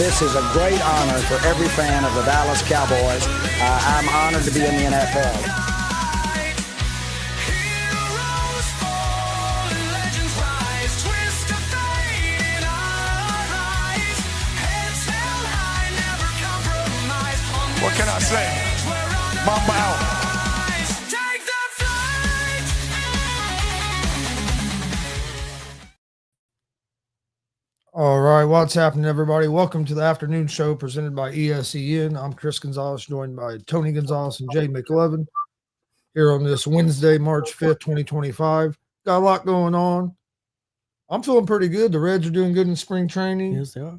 this is a great honor for every fan of the Dallas Cowboys. I'm honored to be in the NFL. What can I say? Mamba out. All right, what's happening, everybody? Welcome to the afternoon show presented by ESEN. I'm Chris Gonzalez, joined by Tony Gonzalez and Jay McLevin here on this Wednesday, March 5th, 2025. Got a lot going on. I'm feeling pretty good. The Reds are doing good in spring training. Yes, they are.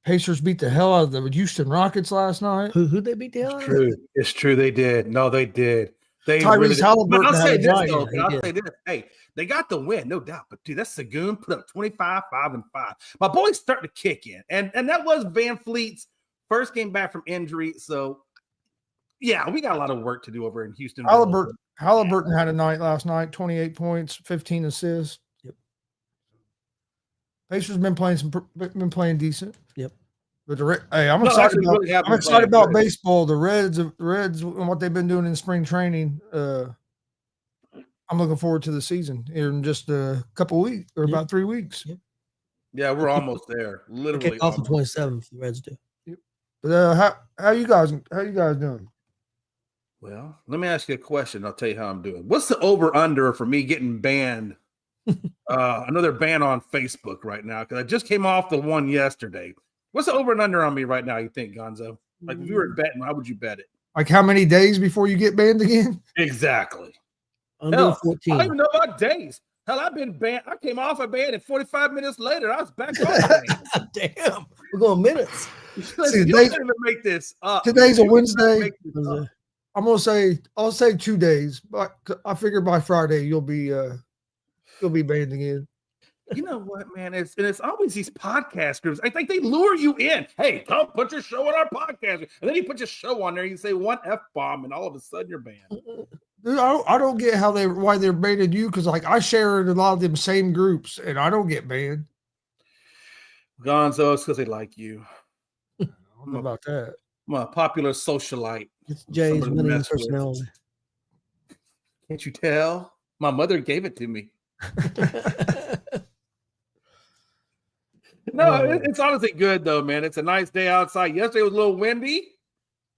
Pacers beat the hell out of the Houston Rockets last night. Who'd they beat the hell out of? True. It's true. They did. No, they did. They Tyrese really did. Halliburton But I'll had say a this, night. though. Yeah, he I'll say this. Hey, they got the win, no doubt. But, dude, that Sagoon put up 25, 5, and 5. My boy's starting to kick in. And that was Van Fleet's first game back from injury. So, yeah, we got a lot of work to do over in Houston. Halliburton had a night last night, 28 points, 15 assists. Yep. Pacers been playing decent. Yep. But I'm excited I'm excited about baseball. The Reds and what they've been doing in spring training. I'm looking forward to the season in just a couple weeks or about 3 weeks. Yep. Yeah, we're almost there. Literally. Off the 27th, the Reds do. Yep. But how you guys doing? Well, let me ask you a question. I'll tell you how I'm doing. What's the over-under for me getting banned? Another ban on Facebook right now because I just came off the one yesterday. What's the over and under on me right now, you think, Gonzo? Like, if you were betting, how would you bet it? Like, how many days before you get banned again? Exactly. Under 14. I don't even know about days. Hell, I've been banned. I came off a ban, and 45 minutes later, I was back on. Damn. We're going minutes. You can't even make this up. Today's a Wednesday. I'm going to I'll say 2 days, but I figure by Friday you'll be banned again. You know what, man? It's always these podcast groups. I think they lure you in. Hey, come put your show on our podcast. And then you put your show on there, you say one F-bomb, and all of a sudden you're banned. Dude, I don't get why they're banning you, because like I share in a lot of them same groups and I don't get banned. Gonzo, it's because they like you. I don't know about that. I'm a popular socialite. It's Jay's winning personality. Can't you tell? My mother gave it to me. No, it's honestly good though, man. It's a nice day outside. Yesterday was a little windy.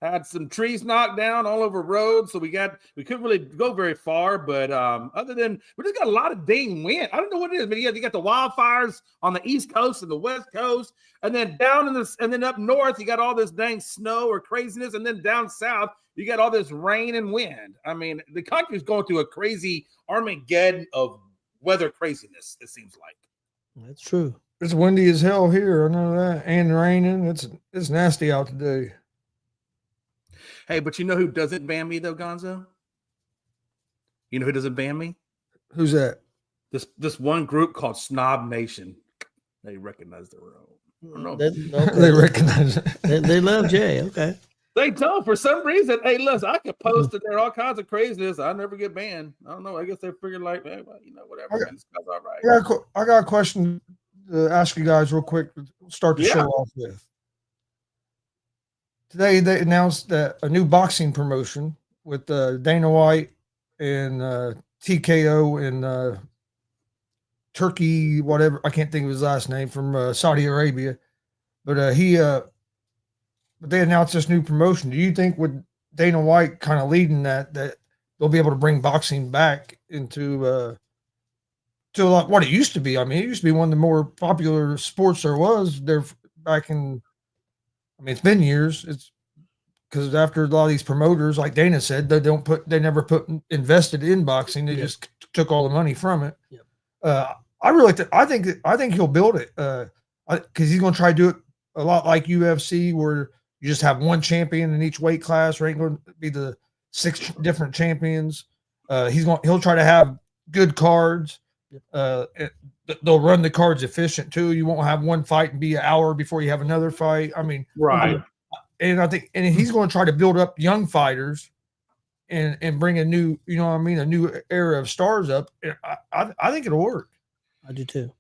Had some trees knocked down all over roads, so we couldn't really go very far. But other than we just got a lot of dang wind. I don't know what it is, but you got the wildfires on the East Coast and the West Coast, and then and then up north you got all this dang snow or craziness, and then down south you got all this rain and wind. I mean, the country's going through a crazy Armageddon of weather craziness. It seems like. That's true. It's windy as hell here. I know that, and raining. It's nasty out today. Hey, but you know who doesn't ban me though, Gonzo? You know who doesn't ban me? Who's that? This one group called Snob Nation. They recognize their own. They recognize it. They love Jay. Okay. They don't for some reason. Hey, listen, I could post in there all kinds of craziness. I never get banned. I don't know. I guess they figured like, hey, well, whatever. This guy's all right. I got a question to ask you guys real quick. Start the show off with. Today they announced that a new boxing promotion with Dana White and TKO and Turkey, whatever, I can't think of his last name, from Saudi Arabia, but they announced this new promotion. Do you think with Dana White kind of leading that they'll be able to bring boxing back into to like what it used to be? I mean, it used to be one of the more popular sports there was there back in. I mean, it's been years. It's because after a lot of these promoters, like Dana said, they never invested in boxing. They just took all the money from it. Yep. I think he'll build it because he's going to try to do it a lot like UFC, where you just have one champion in each weight class. Or ain't going to be the 6 different champions. He'll try to have good cards. They'll run the cards efficient too. You won't have one fight and be an hour before you have another fight. I mean, right. And I think, and he's going to try to build up young fighters and bring a new, a new era of stars up. I think it'll work. I do too.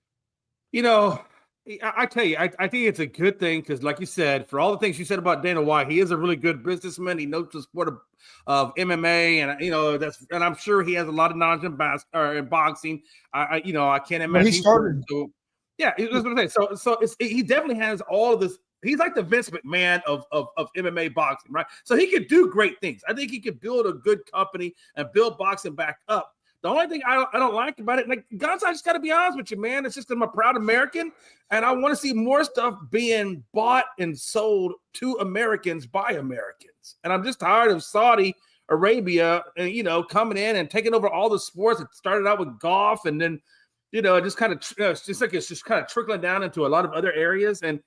I tell you, I think it's a good thing because, like you said, for all the things you said about Dana White, he is a really good businessman. He knows the sport of MMA, and and I'm sure he has a lot of knowledge in boxing. I can't imagine. Well, he started. So, yeah, that's what I'm saying. So he definitely has all of this. He's like the Vince McMahon of MMA boxing, right? So he could do great things. I think he could build a good company and build boxing back up. The only thing I don't like about it, like, guys, I just got to be honest with you, man. It's just I'm a proud American, and I want to see more stuff being bought and sold to Americans by Americans. And I'm just tired of Saudi Arabia, coming in and taking over all the sports. It started out with golf, and then, it just kind of, it's just kind of trickling down into a lot of other areas. And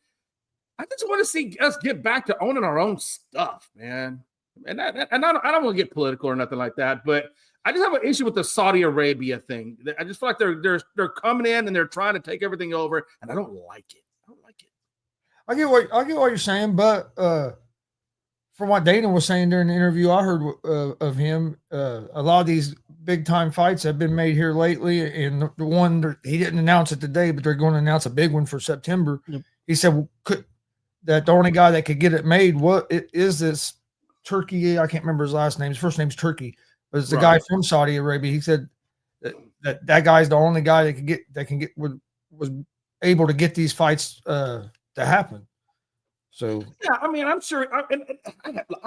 I just want to see us get back to owning our own stuff, man. And I don't want to get political or nothing like that, but I just have an issue with the Saudi Arabia thing. I just feel like they're coming in and they're trying to take everything over, and I don't like it. I get what you're saying, but from what Dana was saying during the interview I heard of him, a lot of these big time fights have been made here lately, and the one he didn't announce it today, but they're going to announce a big one for September. Yep. He said that the only guy that could get it made is this Turkey. I can't remember his last name. His first name's Turkey. But it's the guy from Saudi Arabia. He said that guy's the only guy that was able to get these fights to happen. So yeah, I mean, I'm sure, I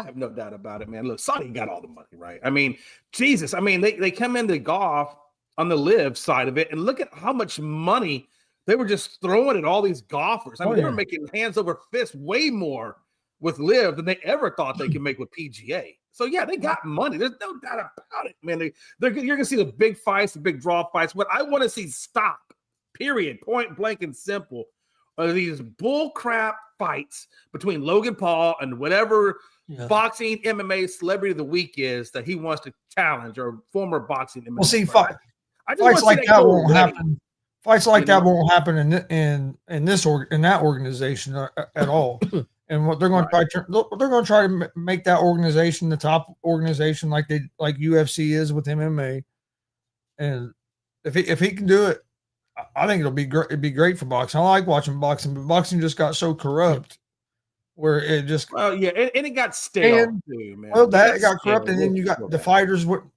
have no doubt about it, man. Look, Saudi got all the money, right? I mean, Jesus, I mean, they come into golf on the live side of it, and look at how much money they were just throwing at all these golfers. I mean, they were making hands over fists way more with live than they ever thought they could make with PGA. So yeah, they got money. There's no doubt about it, man. You're gonna see the big fights, the big draw fights. What I want to see stop, period, point blank and simple, are these bull crap fights between Logan Paul and whatever boxing MMA celebrity of the week is that he wants to challenge, or former boxing MMA. Well, see, fights like that won't happen. Fights like that won't happen in that organization at all. And what they're going to try to make that organization the top organization like UFC is with MMA. And if he can do it, I think it'll be great. It'd be great for boxing. I like watching boxing, but boxing just got so corrupt where it just and it got stale too, man. Well, that got corrupt, and then you got the fighters wouldn't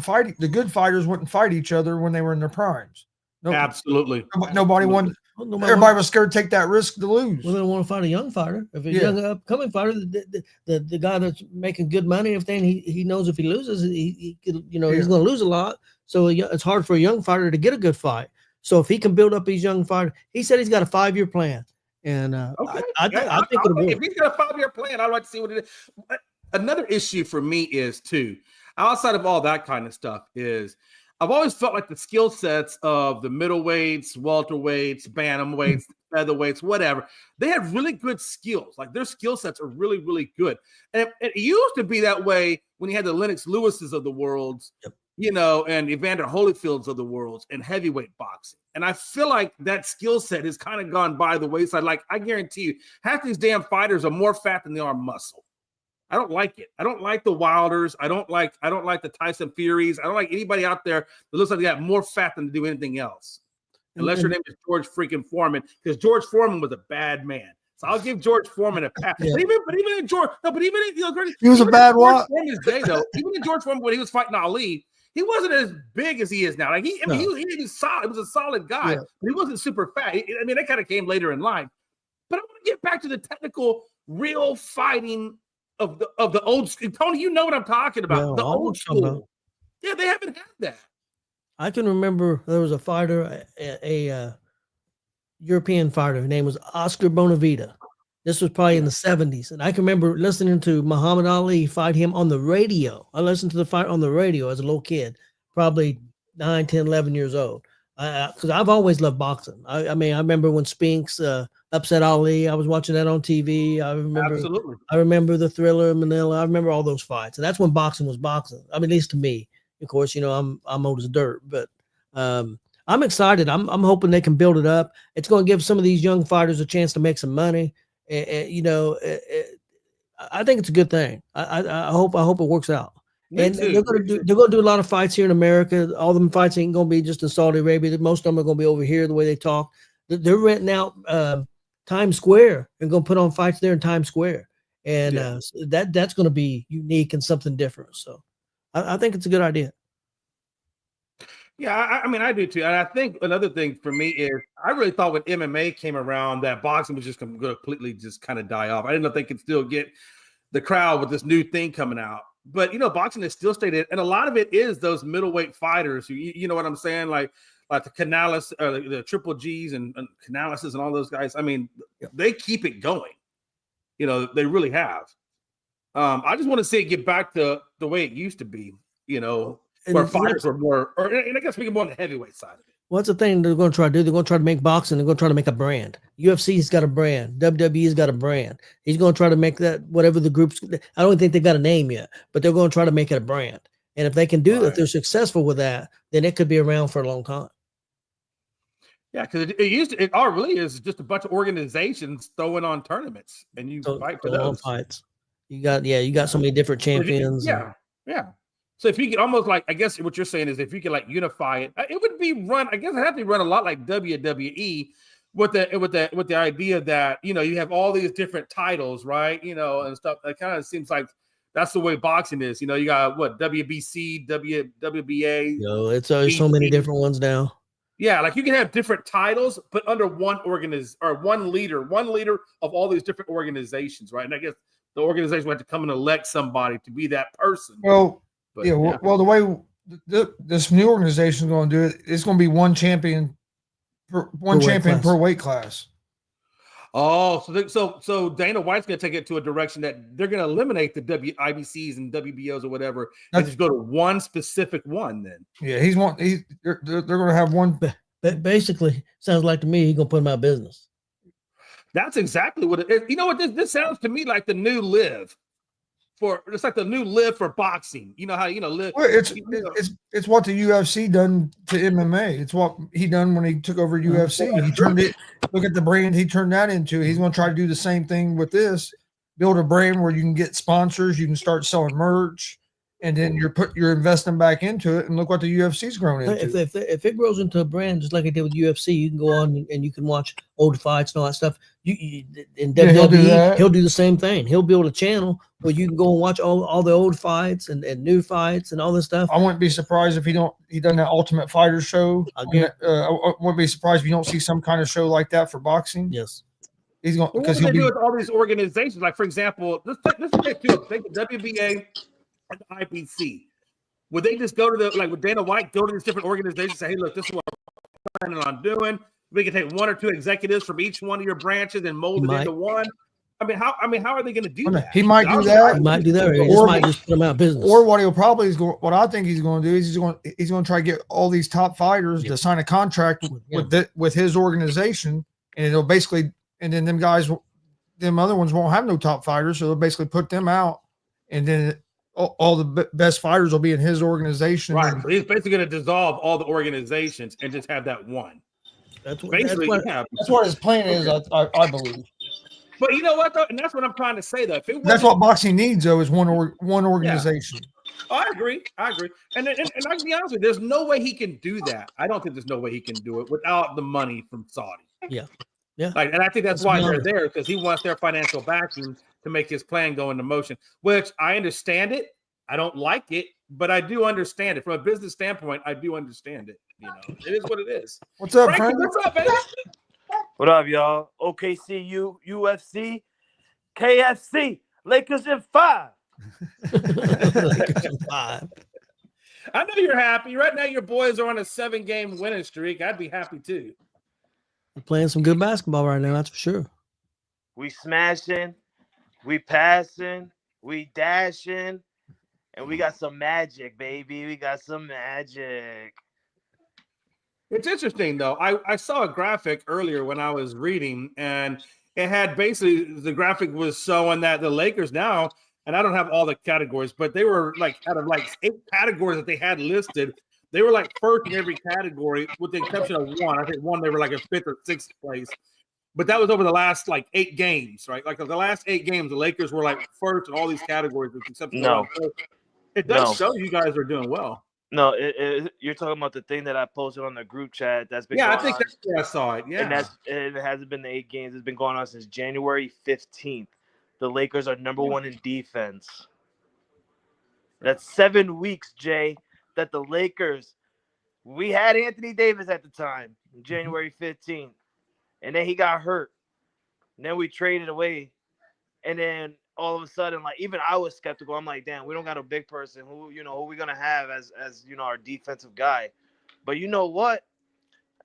fight. The good fighters wouldn't fight each other when they were in their primes. Absolutely. Nobody wanted. Everybody was scared to take that risk to lose. Well, they don't want to fight a young fighter. If a young upcoming fighter, the guy that's making good money, everything, he knows if he loses, he could, he's going to lose a lot. So it's hard for a young fighter to get a good fight. So if he can build up these young fighters, he said he's got a 5-year plan, and I think it'll work. If he's got a 5-year plan, I'd like to see what it is. Another issue for me is too, outside of all that kind of stuff, is I've always felt like the skill sets of the middleweights, welterweights, bantamweights, featherweights, whatever, they have really good skills. Like their skill sets are really, really good. And it used to be that way when you had the Lennox Lewises of the world, and Evander Holyfields of the world in heavyweight boxing. And I feel like that skill set has kind of gone by the wayside. Like I guarantee you, half these damn fighters are more fat than they are muscle. I don't like it. I don't like the Wilders. I don't like the Tyson Furies. I don't like anybody out there that looks like they got more fat than to do anything else. Unless your name is George freaking Foreman, because George Foreman was a bad man. So I'll give George Foreman a pass. Yeah. But even in George, he was a bad one. Even in George Foreman, when he was fighting Ali, he wasn't as big as he is now. Like he was solid. He was a solid guy, but he wasn't super fat. That kind of came later in life. But I want to get back to the technical, real fighting of the old school. Tony, you know what I'm talking about. Yeah, the old school. Yeah, they haven't had that. I can remember there was a fighter, a European fighter. His name was Oscar Bonavita. This was probably in the 70s. And I can remember listening to Muhammad Ali fight him on the radio. I listened to the fight on the radio as a little kid, probably 9, 10, 11 years old. Because I've always loved boxing. I remember when Spinks upset Ali. I was watching that on TV. I remember the Thriller in Manila. I remember all those fights. And that's when boxing was boxing. I mean, at least to me. Of course, I'm old as dirt, but I'm excited. I'm hoping they can build it up. It's going to give some of these young fighters a chance to make some money. I think it's a good thing. I hope it works out. They're going to do a lot of fights here in America. All them fights ain't going to be just in Saudi Arabia. Most of them are going to be over here the way they talk. They're renting out Times Square and going to put on fights there in Times Square, and that's going to be unique and something different. So I think it's a good idea. Yeah, I mean, I do too. And I think another thing for me is I really thought when MMA came around that boxing was just going to completely just kind of die off. I didn't know if they could still get the crowd with this new thing coming out. But, boxing has still stayed in. And a lot of it is those middleweight fighters who, you know what I'm saying? Like the Canales, the Triple Gs and Canaleses and all those guys. I mean, they keep it going. They really have. I just want to see it get back to the way it used to be, where fighters were more, and I guess we can more on the heavyweight side of it. What's the thing they're going to try to do? They're going to try to make boxing. They're going to try to make a brand. UFC's got a brand. WWE's got a brand. He's going to try to make that whatever the groups. I don't think they got a name yet, but they're going to try to make it a brand. And if they can do, if they're successful with that, then it could be around for a long time. Yeah, because it all really is just a bunch of organizations throwing on tournaments, and you fight for those fights. You got so many different champions. Yeah. So if you could almost like, I guess what you're saying is if you could like unify it, it would be run. I guess it have to be run a lot like WWE with the idea that you have all these different titles, right? And stuff. It kind of seems like that's the way boxing is. You got what WBC, WBA. It's so many different ones now. Yeah, like you can have different titles, but under one one leader of all these different organizations, right? And I guess the organization would have to come and elect somebody to be that person. Well, well, the way this new organization is going to do it, it's going to be one champion per weight class. Oh, so Dana White's going to take it to a direction that they're going to eliminate the IBCs and WBOs or whatever, and just go to one specific one. Then, yeah, they're going to have one. But basically, sounds like to me he's going to put them out of business. That's exactly what it is. You know what? This sounds to me like the new live. It's like the new live for boxing. You know how live. Well, it's what the UFC done to MMA. It's what he done when he took over UFC. He turned it. Look at the brand he turned that into. He's going to try to do the same thing with this. Build a brand where you can get sponsors, you can start selling merch, and then you're investing back into it. And look what the UFC's grown into. If it grows into a brand just like it did with UFC, you can go on and you can watch old fights and all that stuff. In WWE, he'll do the same thing. He'll build a channel where you can go and watch all the old fights and new fights and all this stuff. I wouldn't be surprised if he done that Ultimate Fighter show. I wouldn't be surprised if you don't see some kind of show like that for boxing. Yes. He's going because he'll do with all these organizations. Like, for example, let's take the WBA and the IBC. Would they just go to would Dana White go to these different organizations and say, hey, look, this is what I'm planning on doing. We can take one or two executives from each one of your branches and mold it into one. How are they going to do that? He might do that. He might do that, or he might just put them out of business. Or what I think he's going to do is he's going to try to get all these top fighters to sign a contract with his organization, and it'll basically, and then them other ones won't have no top fighters, so they'll basically put them out, and then all the best fighters will be in his organization. Right. So he's basically going to dissolve all the organizations and just have that one. That's what his plan is, I believe. But you know what, though? And that's what I'm trying to say, though. That's what boxing needs, though, is one organization. Yeah. Oh, I agree. And I can be honest with you, there's no way he can do that. I don't think there's no way he can do it without the money from Saudi. Yeah. And I think that's why they're there, because he wants their financial backing to make his plan go into motion, which I understand it. I don't like it, but I do understand it. From a business standpoint, I do understand it. It is what it is. What's up, Frankie? Frank? What's up, man? What up, y'all? OKC, UFC, KFC, Lakers in 5. Lakers in 5. I know you're happy. Right now, your boys are on a 7-game winning streak. I'd be happy, too. We're playing some good basketball right now, that's for sure. We smashing, we passing, we dashing, and we got some magic, baby. We got some magic. It's interesting, though. I saw a graphic earlier when I was reading, and it had basically the graphic was showing that the Lakers now, and I don't have all the categories, but they were out of 8 categories that they had listed. They were first in every category, with the exception of one. I think one they were in 5th or 6th place, but that was over the last 8 games, right? The last 8 games, the Lakers were first in all these categories, with the exception of one. So it does show you guys are doing well. No, you're talking about the thing that I posted on the group chat that's been Yeah, going I think on. that's where I saw it. Yeah. And it hasn't been the 8 games. It's been going on since January 15th. The Lakers are number 1 in defense. That's 7 weeks, Jay, that the Lakers, we had Anthony Davis at the time, January 15th. And then he got hurt. And then we traded away. And then all of a sudden, like, even I was skeptical. I'm like, damn, we don't got a big person. Who we gonna have as our defensive guy? But you know what?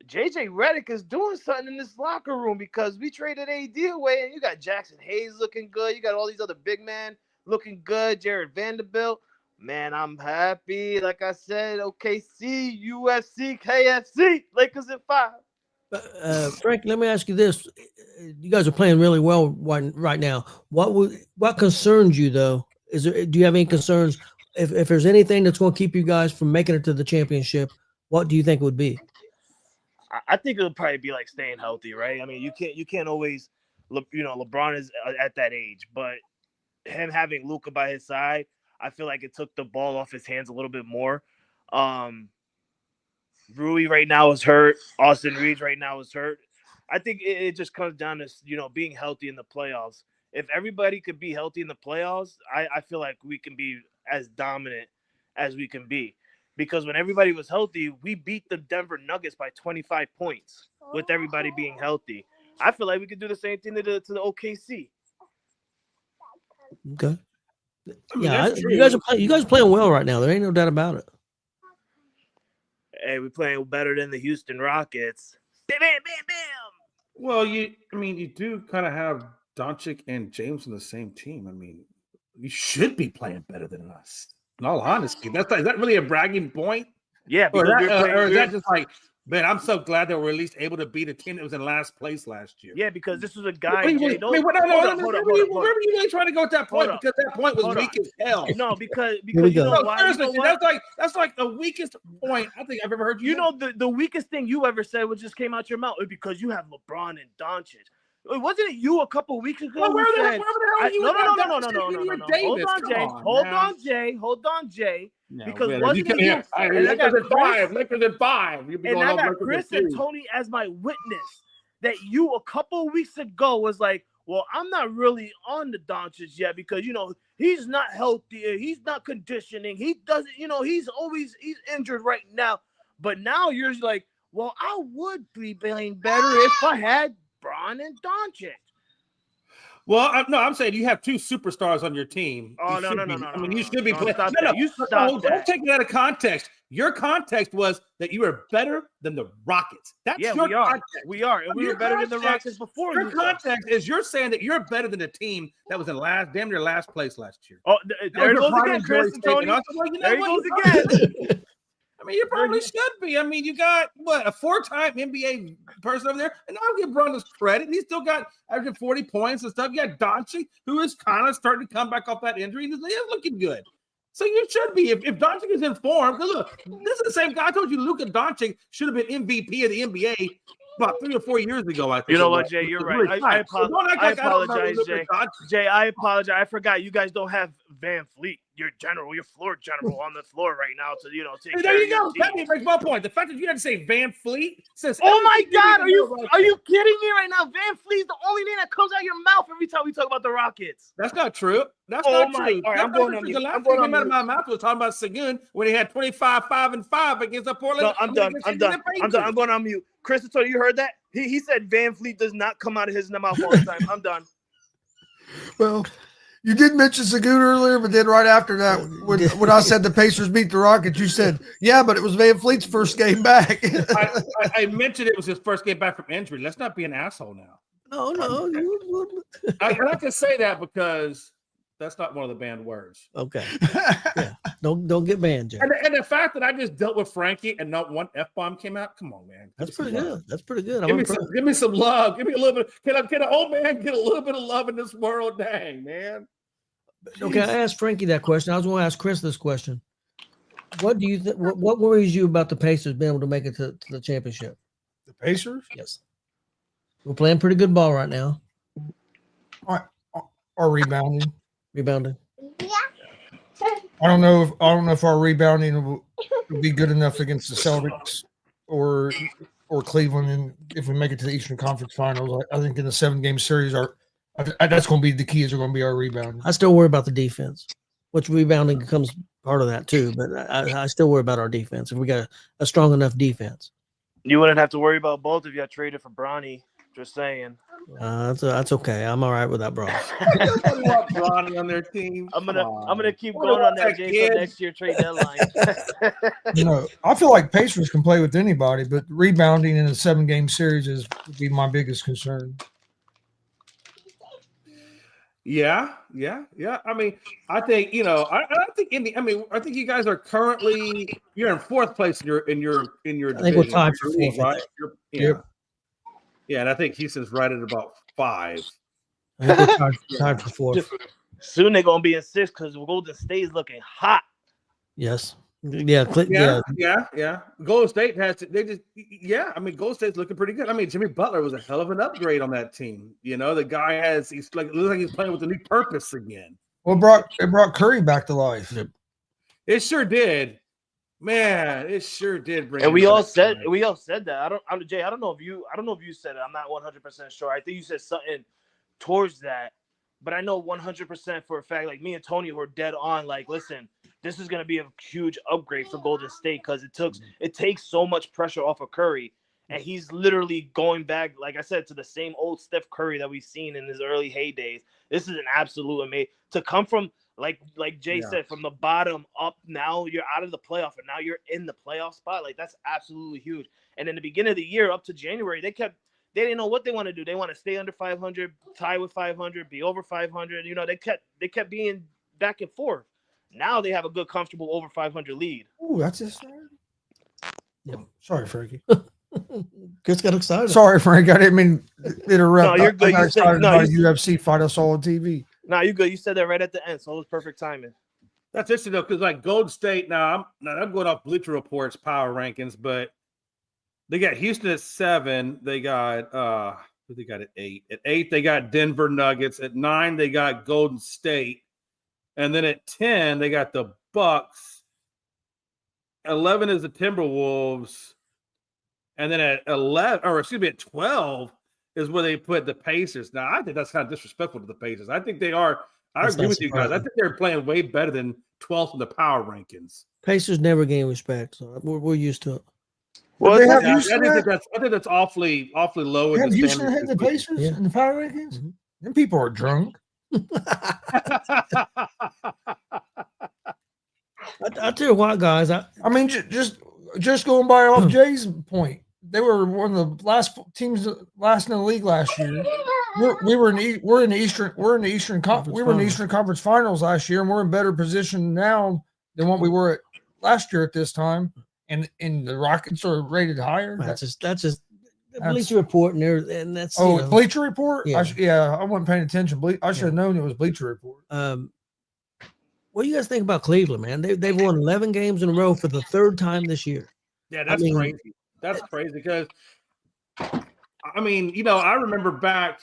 JJ Redick is doing something in this locker room because we traded AD away, and you got Jackson Hayes looking good. You got all these other big men looking good. Jared Vanderbilt. Man, I'm happy. Like I said, OKC, UFC, KFC, Lakers in 5. Frank, let me ask you this: you guys are playing really well right now. What concerns you though? Do you have any concerns? If there's anything that's going to keep you guys from making it to the championship, what do you think it would be? I think it would probably be like staying healthy, right? I mean, you can't always, LeBron is at that age, but him having Luka by his side, I feel like it took the ball off his hands a little bit more. Rui right now is hurt. Austin Reeves right now is hurt. I think it just comes down to, being healthy in the playoffs. If everybody could be healthy in the playoffs, I feel like we can be as dominant as we can be. Because when everybody was healthy, we beat the Denver Nuggets by 25 points with everybody being healthy. I feel like we could do the same thing to the OKC. Okay. You guys are playing well right now. There ain't no doubt about it. Hey, we're playing better than the Houston Rockets. Bam, bam, bam, bam. Well, you do kind of have Doncic and James on the same team. I mean, you should be playing better than us. In all honesty, is that really a bragging point? Yeah, or is that just like, man, I'm so glad that we're at least able to beat a team that was in last place last year. Yeah, because this was a guy. Where were you really trying to go at that point? Because that point was weak as hell. No, because seriously, that's like the weakest point I think I've ever heard. The weakest thing you ever said just came out your mouth because you have LeBron and Doncic. Wasn't it you a couple weeks ago? Well, where the hell are you? No. Hold on, Jay. No, because wasn't it you? Lakers at 5. And I got Chris and Tony as my witness that you a couple weeks ago was like, well, I'm not really on the Doncic yet because he's not healthy, he's not conditioning, he doesn't, he's injured right now. But now you're like, well, I would be playing better if I had Bron and Doncic. Well, no, I'm saying you have 2 superstars on your team. Oh, no. I mean, you should be playing. No. You stop that. Don't take it out of context. Your context was that you were better than the Rockets. That's your context. We are. And we were better than the Rockets before. Your context is you're saying that you're better than a team that was in damn near last place last year. Oh, there goes again, Chris and Tony. There he goes again. I mean, you probably should be. I mean, you got, a 4-time NBA person over there, and I'll give Bron his credit. He's still got averaging 40 points and stuff. You got Doncic, who is kind of starting to come back off that injury. He is looking good. So you should be. If Doncic is in form, because look, this is the same guy. I told you Luka Doncic should have been MVP of the NBA about 3 or 4 years ago, I think. You know what, Jay? You're right. I apologize, Jay. Jay, I apologize. I forgot you guys don't have Van Fleet, your floor general on the floor right now to take care there you of go. That makes my point. The fact that you had to say Van Fleet says, oh my God, are you kidding me right now? Van Fleet's the only name that comes out of your mouth every time we talk about the Rockets. That's not true. That's not true. All right, I'm going on mute. The last thing came out of my mouth was talking about Segun when he had 25, 5, and 5 against the Portland. No, I'm done. I'm going on mute. Chris, you heard that? He said Van Fleet does not come out of his mouth all the time. I'm done. Well, you did mention Segun earlier, but then right after that, when I said the Pacers beat the Rockets, you said, yeah, but it was Van Fleet's first game back. I mentioned it was his first game back from injury. Let's not be an asshole now. No. I like to say that because that's not one of the banned words. Okay. Yeah. Don't get banned, Jay. And the fact that I just dealt with Frankie and not one F-bomb came out, come on, man. That's pretty good. That's pretty good. Give me some love. Give me a little bit. Can an old man get a little bit of love in this world? Dang, man. Okay, I asked Frankie that question. I was going to ask Chris this question. What do you think? What worries you about the Pacers being able to make it to the championship? The Pacers? Yes. We're playing pretty good ball right now. Or rebounding. Rebounding. I don't know if our rebounding will be good enough against the Celtics or Cleveland, and if we make it to the Eastern Conference Finals, I think in the 7-game series, that's going to be the key. Is going to be our rebounding. I still worry about the defense, which rebounding becomes part of that too. But I still worry about our defense if we got a strong enough defense. You wouldn't have to worry about both if you got traded for Bronny. Just saying. That's okay. I'm all right with that, bro. Nobody want Bronny on their team. I'm gonna keep going on that, Jay, till next year trade deadline. I feel like Pacers can play with anybody, but rebounding in a 7-game series would be my biggest concern. Yeah. I mean, I think I think you guys are currently you're in 4th place in your division. I think we're tied for league, 4th. right? Yeah, and I think Houston's right at about 5. I think we're tied for 4th. Soon they're gonna be in 6th because Golden State is looking hot. Yes. Yeah. Golden State has to. I mean, Golden State's looking pretty good. I mean, Jimmy Butler was a hell of an upgrade on that team. You know, the guy looks like he's playing with a new purpose again. Well, it brought Curry back to life. It sure did, man. It sure did bring. And we all said that. Jay, I don't know if you said it. I'm not 100% sure. I think you said something towards that, but I know 100% for a fact. Like me and Tony were dead on. Like, listen. This is going to be a huge upgrade for Golden State because it takes so much pressure off of Curry, and he's literally going back, like I said, to the same old Steph Curry that we've seen in his early heydays. This is an absolute amazing to come from, like Jay said, from the bottom up. Now you're out of the playoff, and now you're in the playoff spot. Like that's absolutely huge. And in the beginning of the year, up to January, they didn't know what they want to do. They want to stay under 500, tie with 500, be over 500. You know, they kept being back and forth. Now they have a good, comfortable over 500 lead. Oh, that's it. Yep. Sorry, Frankie. Chris got excited. Sorry, Frank. I didn't mean to interrupt. No, you're good. I got excited about a UFC fight I saw on TV. No, you're good. You said that right at the end, so it was perfect timing. That's interesting though, because like Golden State. Now I'm going off Bleacher Report's power rankings, but they got Houston at 7. They got who they got at 8. At 8, they got Denver Nuggets. At 9, they got Golden State. And then at 10, they got the Bucks. 11 is the Timberwolves. And then at 12 is where they put the Pacers. Now, I think that's kind of disrespectful to the Pacers. I think they are. I agree with you guys. I think they're playing way better than 12th in the power rankings. Pacers never gain respect, so we're used to it. Well, I think that's awfully low. Have Houston had the Pacers in the power rankings? Mm-hmm. Them people are drunk. I tell you what, guys. I mean, just going by off Jay's point, they were one of the last teams, last in the league last year. We're in the Eastern Conference Finals last year, and we're in better position now than what we were at last year at this time. And the Rockets are rated higher. That's just Bleacher Report, and that's Bleacher Report. Yeah. I wasn't paying attention. I should have known it was Bleacher Report. What do you guys think about Cleveland, man? They've won 11 games in a row for the 3rd time this year. Yeah, that's crazy. That's crazy because, I mean, I remember back,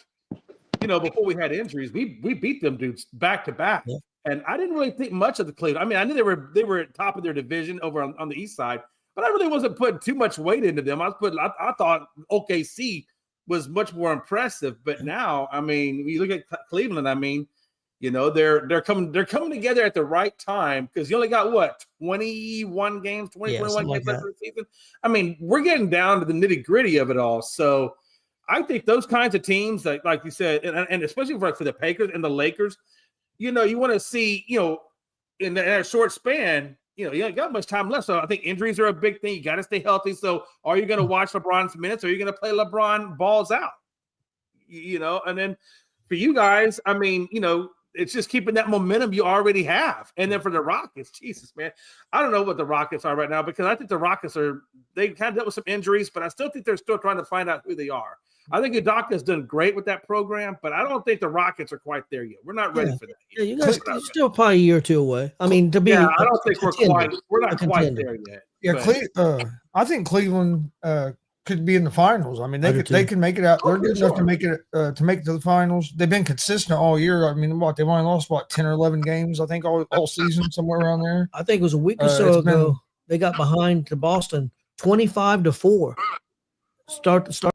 before we had injuries, we beat them dudes back to back, and I didn't really think much of the Cleveland. I mean, I knew they were at top of their division over on the East side. But I really wasn't putting too much weight into them. I thought OKC was much more impressive. But now, I mean, when you look at Cleveland, I mean, they're coming together at the right time because you only got 21 games, 21 games left for the season. I mean, we're getting down to the nitty-gritty of it all. So I think those kinds of teams, like you said, and especially for the Packers and the Lakers, you want to see, in that short span. You ain't got much time left. So I think injuries are a big thing. You got to stay healthy. So are you going to watch LeBron's minutes or are you going to play LeBron balls out? And then for you guys, I mean, it's just keeping that momentum you already have. And then for the Rockets, Jesus, man, I don't know what the Rockets are right now because I think the Rockets they kind of dealt with some injuries, but I still think they're still trying to find out who they are. I think Udaka's done great with that program, but I don't think the Rockets are quite there yet. We're not ready for that yet. Yeah, you guys are still probably a year or two away. I mean, to be. Yeah, I don't think we're not quite there yet. Yeah, I think Cleveland could be in the finals. I mean, they can make it out. They're good enough to make it to the finals. They've been consistent all year. I mean, they've only lost 10 or 11 games. I think all season somewhere around there. I think it was a week or so ago. they got behind to Boston 25-4. Start the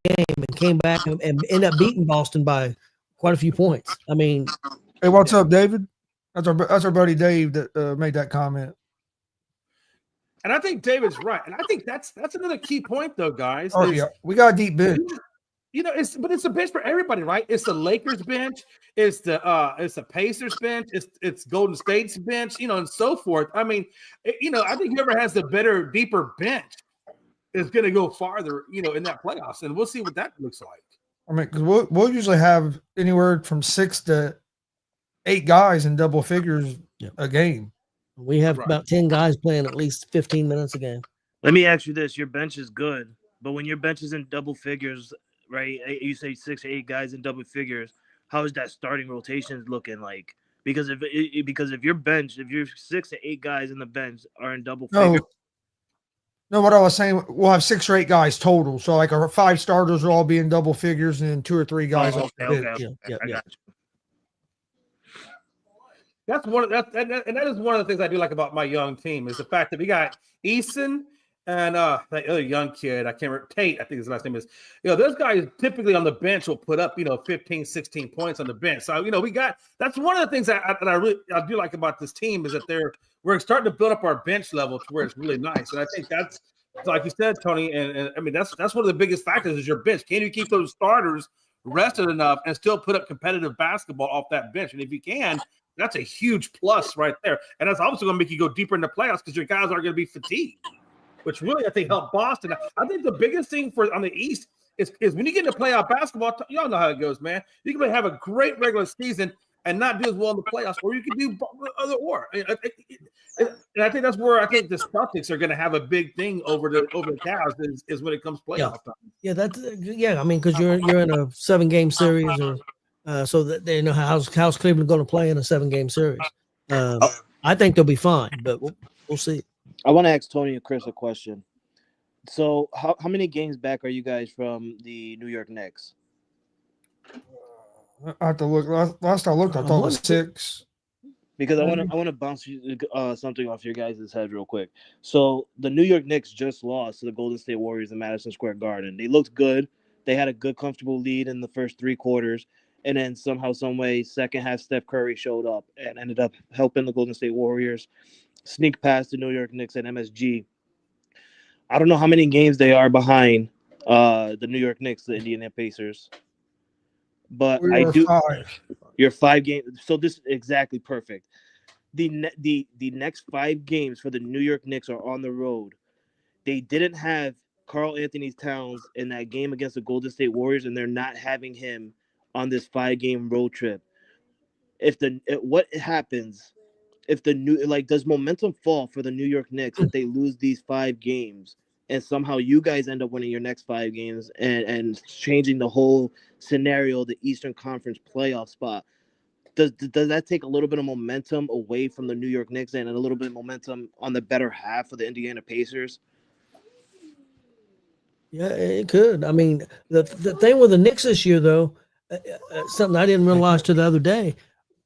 game and came back and ended up beating Boston by quite a few points. I mean, Hey, what's up, David? That's our buddy Dave that made that comment. And I think David's right. And I think that's another key point, though, guys. Oh yeah, we got a deep bench. It's a bench for everybody, right? It's the Lakers bench, it's the Pacers bench, it's Golden State's bench, and so forth. I mean, I think whoever has the better, deeper bench is going to go farther, in that playoffs, and we'll see what that looks like. I mean, because we'll usually have anywhere from 6 to 8 guys in double figures a game. We have about 10 guys playing at least 15 minutes a game. Let me ask you this: your bench is good, but when your bench is in double figures, right? You say 6 or 8 guys in double figures. How is that starting rotation looking like? Because if your bench, if your 6 to 8 guys in the bench are in double figures. No, what I was saying, we'll have 6 or 8 guys total. So like our 5 starters will all be in double figures, and then 2 or 3 guys. Okay. Yeah. I got you. That's that is one of the things I do like about my young team is the fact that we got Eason and that other young kid, I can't remember, Tate, I think his last name is. Those guys typically on the bench will put up 15, 16 points on the bench. So that's one of the things that I do like about this team is that we're starting to build up our bench level to where it's really nice. And I think that's like you said, Tony, and I mean that's one of the biggest factors is your bench. Can you keep those starters rested enough and still put up competitive basketball off that bench? And if you can, that's a huge plus right there. And that's obviously going to make you go deeper in the playoffs because your guys aren't going to be fatigued, which really, I think, helped Boston. I think the biggest thing on the East is when you get into playoff basketball, y'all know how it goes, man. You can have a great regular season and not do as well in the playoffs, or you can do other or. And I think that's where I think the Celtics are going to have a big thing over the Cavs is when it comes playoff time. Yeah, I mean, because you're in a 7-game series, or so that they know how's Cleveland going to play in a 7-game series. I think they'll be fine, but we'll see. I want to ask Tony and Chris a question. So, how many games back are you guys from the New York Knicks? I have to look. Last I looked, I thought it was 6. Because I want to bounce something off your guys' head real quick. So the New York Knicks just lost to the Golden State Warriors in Madison Square Garden. They looked good. They had a good, comfortable lead in the first 3 quarters. And then somehow, some way, second half, Steph Curry showed up and ended up helping the Golden State Warriors sneak past the New York Knicks at MSG. I don't know how many games they are behind the New York Knicks, the Indiana Pacers. But I do. 5. You're 5 games. So this is exactly perfect. The next 5 games for the New York Knicks are on the road. They didn't have Karl Anthony Towns in that game against the Golden State Warriors, and they're not having him on this 5-game road trip. What happens if does momentum fall for the New York Knicks if they lose these 5 games? And somehow you guys end up winning your next 5 games and changing the whole scenario, the Eastern Conference playoff spot. Does that take a little bit of momentum away from the New York Knicks and a little bit of momentum on the better half of the Indiana Pacers? Yeah, it could. I mean, the thing with the Knicks this year, though, something I didn't realize till the other day,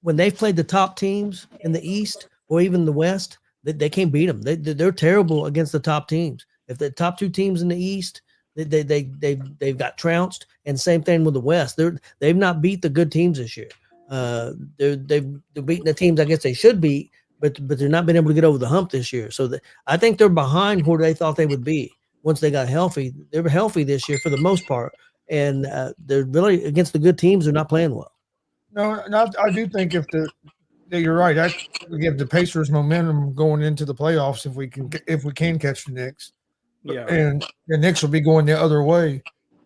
when they've played the top teams in the East or even the West, they can't beat them. They're terrible against the top teams. If the top 2 teams in the East, they've got trounced, and same thing with the West. They've not beat the good teams this year. They're beating the teams I guess they should beat, but they're not been able to get over the hump this year. So I think they're behind where they thought they would be once they got healthy. They were healthy this year for the most part, and they're really against the good teams. They're not playing well. No, I do think you're right. That we give the Pacers momentum going into the playoffs if we can catch the Knicks. Yeah, and the Knicks will be going the other way.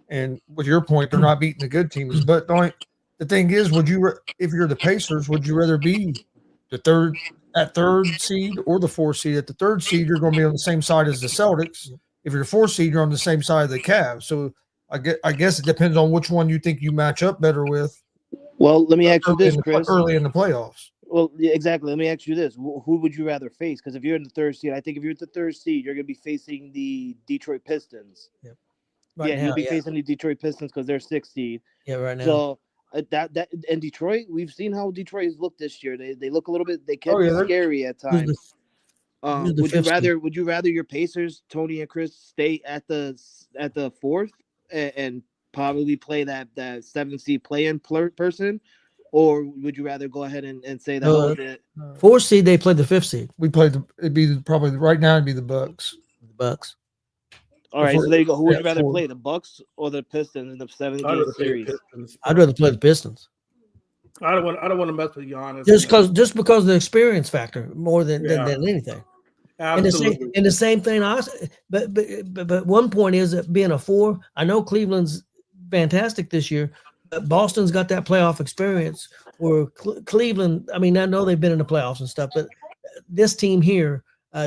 And with your point, they're not beating the good teams. But the thing is, if you're the Pacers, would you rather be the third seed or the 4th seed? At the 3rd seed, you're going to be on the same side as the Celtics. If you're 4th seed, you're on the same side of the Cavs. So I guess it depends on which one you think you match up better with. Well, let me ask you this, Chris. Early in the playoffs. Well, yeah, exactly. Let me ask you this. Who would you rather face? Because if you're in the 3rd seed, I think if you're at the 3rd seed, you're going to be facing the Detroit Pistons. Yep. You'll be facing the Detroit Pistons because they're 6th seed. Yeah, right now. So that in Detroit, we've seen how Detroit has looked this year. They look a little bit. They can be scary at times. Use the Would you fifth seed. rather your Pacers, Tony and Chris, stay at the fourth and probably play that 7th seed play-in person, or would you rather go ahead and say that No, that 4th seed, they played the 5th seed, We played probably right now it'd be the Bucks. the Bucks. all right? Before- So there you go. Who would you yeah, rather four. play, the Bucks or the Pistons in the 7th I'd game rather play the series? Pistons. I'd rather play the Pistons. I don't want to mess with Giannis. Just because of the experience factor more than anything. Absolutely. And the same thing. But one point is that being a 4, I know Cleveland's fantastic this year, but Boston's got that playoff experience where Cleveland. I mean, I know they've been in the playoffs and stuff, but this team here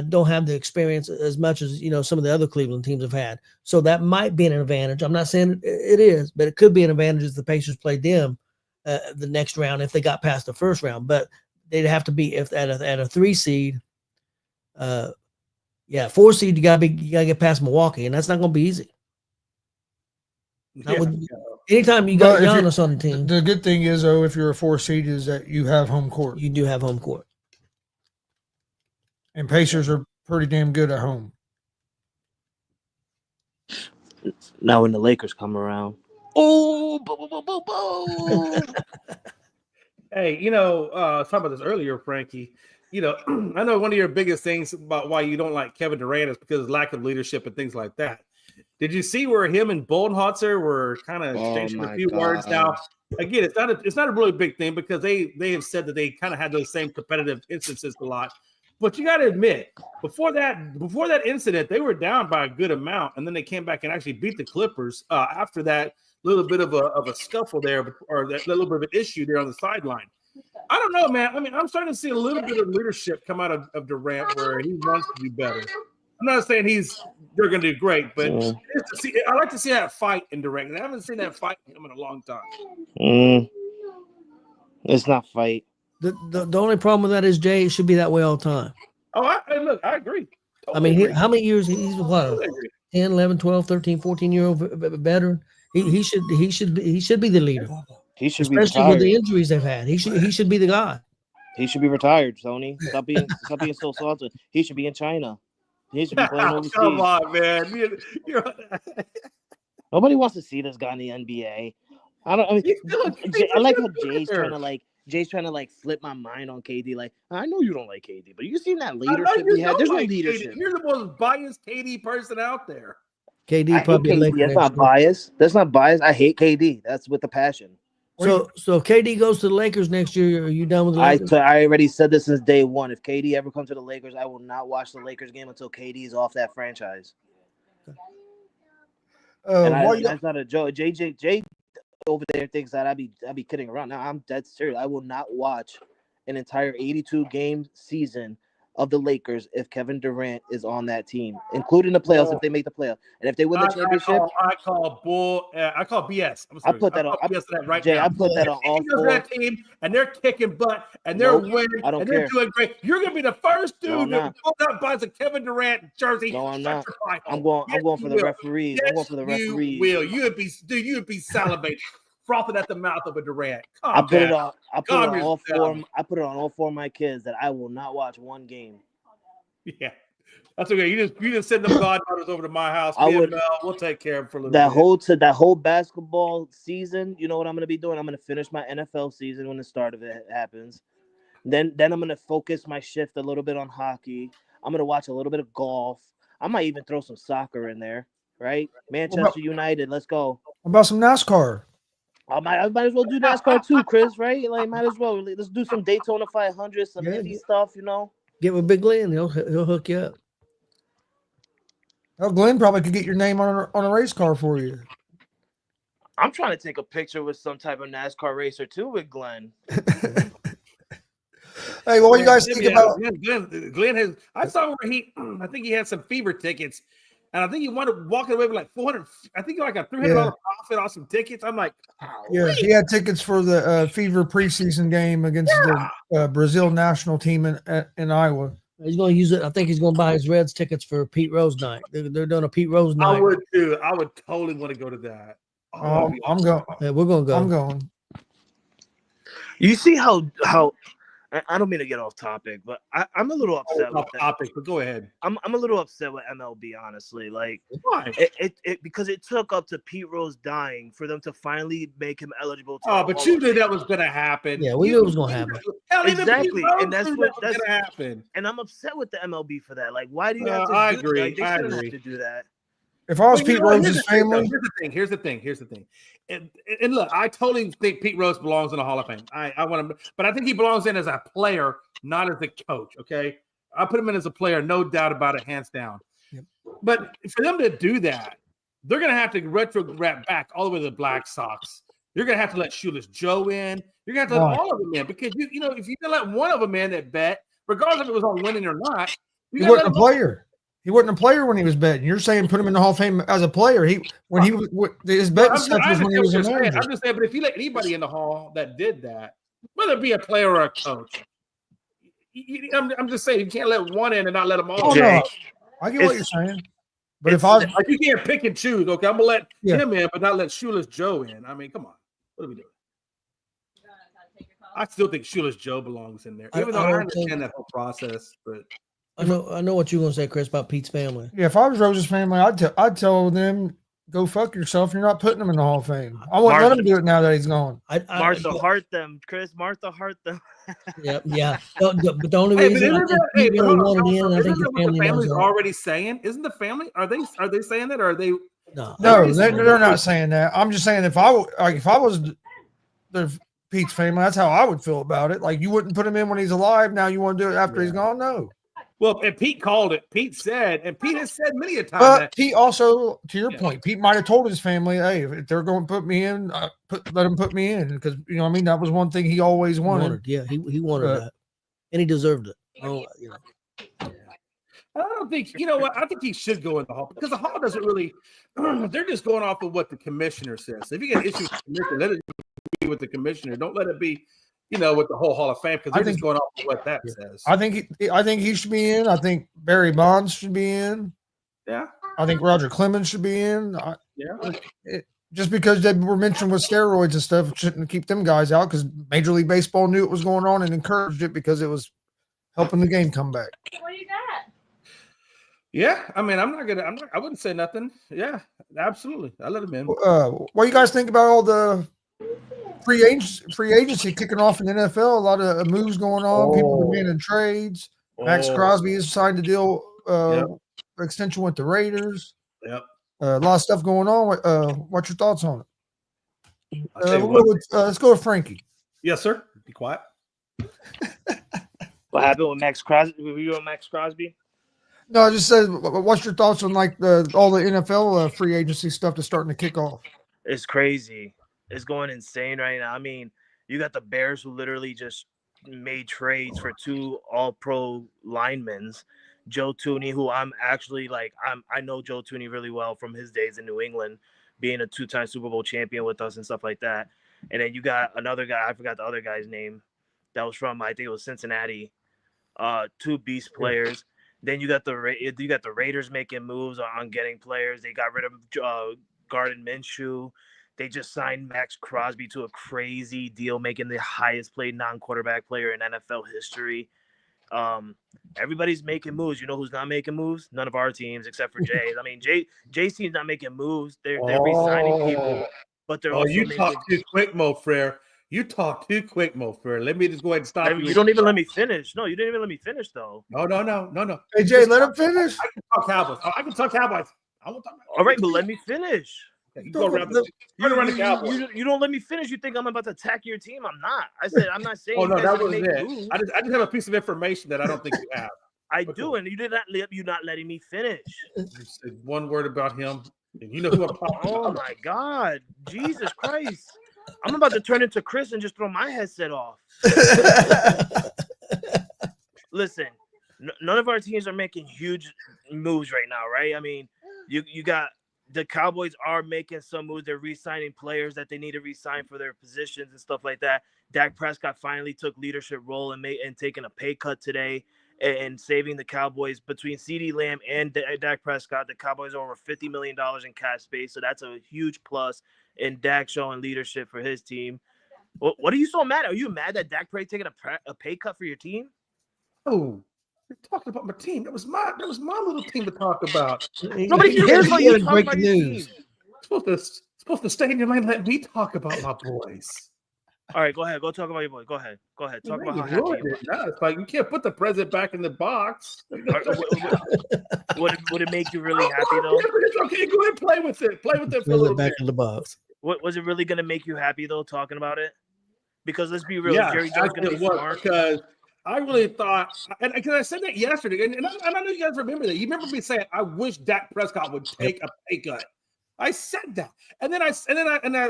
don't have the experience as much as some of the other Cleveland teams have had. So that might be an advantage. I'm not saying it is, but it could be an advantage if the Pacers played them the next round if they got past the first round. But they'd have to be at a 3 seed. 4 seed, you gotta get past Milwaukee, and that's not gonna be easy. Anytime you got Giannis on the team, The good thing is, though, if you're a 4 seed, is that you have home court. you do have home court. And Pacers are pretty damn good at home. Now when the Lakers come around, oh, boom. Hey, I was talking about this earlier, Frankie. I know one of your biggest things about why you don't like Kevin Durant is because of lack of leadership and things like that. Did you see where him and Budenholzer were kind of exchanging a few words? Now, again, it's not a really big thing because they have said that they kind of had those same competitive instances a lot. But you got to admit, before that incident, they were down by a good amount, and then they came back and actually beat the Clippers after that little bit of a scuffle there, or that little bit of an issue there on the sideline. I don't know, man. I mean, I'm starting to see a little bit of leadership come out of Durant where he wants to do better. I'm not saying they're going to do great, but I like to see that fight in Durant. I haven't seen that fight in him in a long time. It's not fight. The only problem with that is, Jay, it should be that way all the time. Oh, I agree. I mean, how many years he's what? Totally agree. 10, 11, 12, 13, 14-year-old veteran. He should be the leader. He should Especially be retired. with the injuries they've had. He should be the guy. He should be retired, Tony. Stop being so salty. He should be in China. He should be playing overseas. Come on, man. Nobody wants to see this guy in the NBA. I like how Jay's trying to flip my mind on KD. Like, I know you don't like KD, but you seen that leadership he had. There's no leadership. KD. You're the most biased KD person out there. KD probably KD. That's not bias. That's not bias. I hate KD. That's with a passion. So KD goes to the Lakers next year. Are you done with the Lakers? I already said this since day one. If KD ever comes to the Lakers, I will not watch the Lakers game until KD is off that franchise. That's not a joke. Jay over there thinks that I'd be kidding around. Now I'm dead serious. I will not watch an entire 82 game season of the Lakers if Kevin Durant is on that team, including the playoffs if they make the playoffs. And if they win the championship, I call BS. I'm sorry. I put that on. BS that right Jay, now. I put that on all four. That team, and they're kicking butt, and they're winning, I don't and care. they're doing great. You're gonna be the first dude No, that buys a Kevin Durant jersey. No, I'm not. I'm going for the referees. I'm going for the referees. You would be salivating, frothing at the mouth of a Durant. I put it on all four of my kids that I will not watch one game. Yeah, that's okay. You just send them goddaughters over to my house. We'll take care of them for a little bit. That whole basketball season. You know what I'm going to be doing? I'm going to finish my NFL season when the start of it happens. Then I'm going to focus my shift a little bit on hockey. I'm going to watch a little bit of golf. I might even throw some soccer in there. Right? Manchester United. Let's go. What about some NASCAR? I might as well do NASCAR too, Chris. Right? Like, might as well. Let's do some Daytona 500, some Indy stuff. You know. Get with Big Glenn, he'll hook you up. Oh, Glenn probably could get your name on a race car for you. I'm trying to take a picture with some type of NASCAR racer too with Glenn. Hey, what do you guys think about Glenn has? I saw where I think he had some fever tickets, and I think he wanted walking away with like 400. I think like a $300 profit on some tickets. I'm like, he had tickets for the Fever preseason game against the Brazil national team in Iowa. He's going to use it. I think he's going to buy his Reds tickets for Pete Rose night. They're doing a Pete Rose night. I would too. I would totally want to go to that. I'm going. Yeah, we're going to go. I'm going. You see how I don't mean to get off topic, but I'm a little upset with Off that. topic, but go ahead. I'm a little upset with MLB, honestly. Like, Why? it because it took up to Pete Rose dying for them to finally make him eligible to. Oh, but you knew that was going to happen. Yeah, we knew it was gonna happen. Hell, even Exactly, Pete Rose and that's knew what that was going to happen. And I'm upset with the MLB for that. Like, why do you have to? I do agree. Like, they I shouldn't agree. have to do that. If I was Well, you Pete know what? Rose's family, Here's the thing. And look, I totally think Pete Rose belongs in the Hall of Fame. I want him, but I think he belongs in as a player, not as a coach. Okay, I put him in as a player, no doubt about it, hands down. Yep. But for them to do that, they're going to have to retrograde back all the way to the Black Sox. You're going to have to let Shoeless Joe in. You're going to have to let all of them in because you know if you can let one of them in that bet, regardless if it was on winning or not, he wasn't a player. He wasn't a player when he was betting. You're saying put him in the Hall of Fame as a player. His betting stuff was when he was a manager. I'm just saying, but if you let anybody in the Hall that did that, whether it be a player or a coach, I'm just saying you can't let one in and not let them all. Oh, in. no. I get what you're saying. But if I was like, you can't pick and choose. Okay, I'm gonna let him in, but not let Shoeless Joe in. I mean, come on, what are we doing? I still think Shoeless Joe belongs in there, even though I understand that whole process. But I know what you're gonna say, Chris, about Pete's family. Yeah, if I was Rose's family, I'd tell them go fuck yourself. You're not putting him in the Hall of Fame. I wouldn't let him do it now that he's gone. Martha Hart them, Chris. Martha Hart them. Yeah. But the only reason I think he really wanted in, I think the family's already saying, isn't the family? Are they saying that, or are they? No, they're not saying that. I'm just saying if I was the Pete's family, that's how I would feel about it. Like you wouldn't put him in when he's alive. Now you want to do it after he's gone? No. Well, and Pete called it. Pete said, and Pete has said many a time. But Pete also, to your point, Pete might have told his family, "Hey, if they're going to put me in, let them put me in," because you know, what I mean, that was one thing he always wanted. Yeah, he wanted that, and he deserved it. Oh, you know. I don't think you know what. I think he should go in the Hall because the Hall doesn't really. They're just going off of what the commissioner says. So if you get an issue with the commissioner, let it be with the commissioner. Don't let it be. You know, with the whole Hall of Fame, because they're just going off of what that says. I think he should be in. I think Barry Bonds should be in. Yeah. I think Roger Clemens should be in. Just because they were mentioned with steroids and stuff, shouldn't keep them guys out because Major League Baseball knew it was going on and encouraged it because it was helping the game come back. What you got? Yeah, I mean, I wouldn't say nothing. Yeah, absolutely. I let him in. What do you guys think about all the free agency kicking off in the NFL? A lot of moves going on. People demanding trades. Max Crosby has signed a deal extension with the Raiders. Yep. A lot of stuff going on. What's your thoughts on it? Let's go with Frankie. Yes, sir. Be quiet. What happened with Max Crosby? Were you on Max Crosby? No, I just said, what's your thoughts on like all the NFL free agency stuff that's starting to kick off? It's crazy. It's going insane right now. I mean, you got the Bears who literally just made trades for 2 all-pro linemen. Joe Tooney, who I'm actually like, I know Joe Tooney really well from his days in New England, being a 2-time Super Bowl champion with us and stuff like that. And then you got another guy, I forgot the other guy's name, that was from, I think it was Cincinnati. 2 beast players. Then you got the Raiders making moves on getting players. They got rid of Gardner Minshew. They just signed Max Crosby to a crazy deal, making the highest paid non-quarterback player in NFL history. Everybody's making moves. You know who's not making moves? None of our teams except for Jay's. I mean, Jay's team's not making moves. They're re-signing people, but they're also you talk too quick, Mo Frere. You talk too quick, Mo Frere. Let me just go ahead and stop you. You don't even let me finish. No, you didn't even let me finish, though. No. Hey, Jay, let him finish. I can talk Cowboys. I can talk Cowboys. I won't talk. All right, but let me finish. You go around the Cowboys. You don't let me finish. You think I'm about to attack your team? I'm not. I said I'm not saying. Oh no, that wasn't it. I just have a piece of information that I don't think you have. I do, and you not letting me finish. You said one word about him, and you know who I'm talking about. Oh my God, Jesus Christ! I'm about to turn into Chris and just throw my headset off. Listen, none of our teams are making huge moves right now, right? I mean, you got. The Cowboys are making some moves. They're re-signing players that they need to re-sign for their positions and stuff like that. Dak Prescott finally took leadership role and taking a pay cut today and saving the Cowboys. Between CeeDee Lamb and Dak Prescott, the Cowboys are over $50 million in cap space. So that's a huge plus in Dak showing leadership for his team. What are you so mad? Are you mad that Dak Prescott taking a pay cut for your team? Oh, you're talking about my team. That was my little team to talk about. Nobody cares about you talking about your team. Supposed to stay in your lane and let me talk about my boys. All right, go ahead. Go talk about your boy. Go ahead. Talk about how happy you are. No, it's like you can't put the present back in the box. Would it make you really happy though? It's okay, go ahead, play with it. Play with it for a Throw little it back bit. in the box. Was it really gonna make you happy though, talking about it? Because let's be real, Yeah, Jerry Jones gonna be smart. because I really thought, and because I said that yesterday, and I know you guys remember that. You remember me saying, "I wish Dak Prescott would take a pay cut." I said that, and then a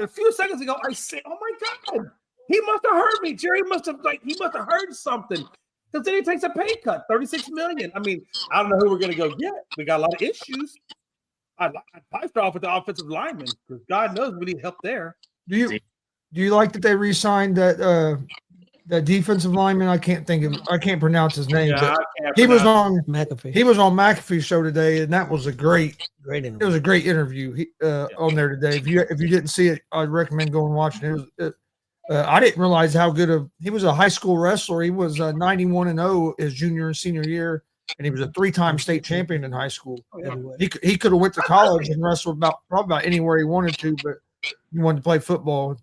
few seconds ago, I said, "Oh my God, he must have heard me. Jerry must have heard something." Because then he takes a pay cut, $36 million. I mean, I don't know who we're gonna go get. We got a lot of issues. I'd probably start off with the offensive lineman because God knows we need help there. Do you like that they re-signed that defensive lineman? I can't pronounce his name. Yeah, but he was on McAfee. He was on McAfee's show today, and that was a great interview. It was a great interview on there today. If you didn't see it, I'd recommend going and watching it. I didn't realize how good he was a high school wrestler. He was 91-0 his junior and senior year, and he was a 3-time state champion in high school. He could have went to college and wrestled probably about anywhere he wanted to, but he wanted to play football.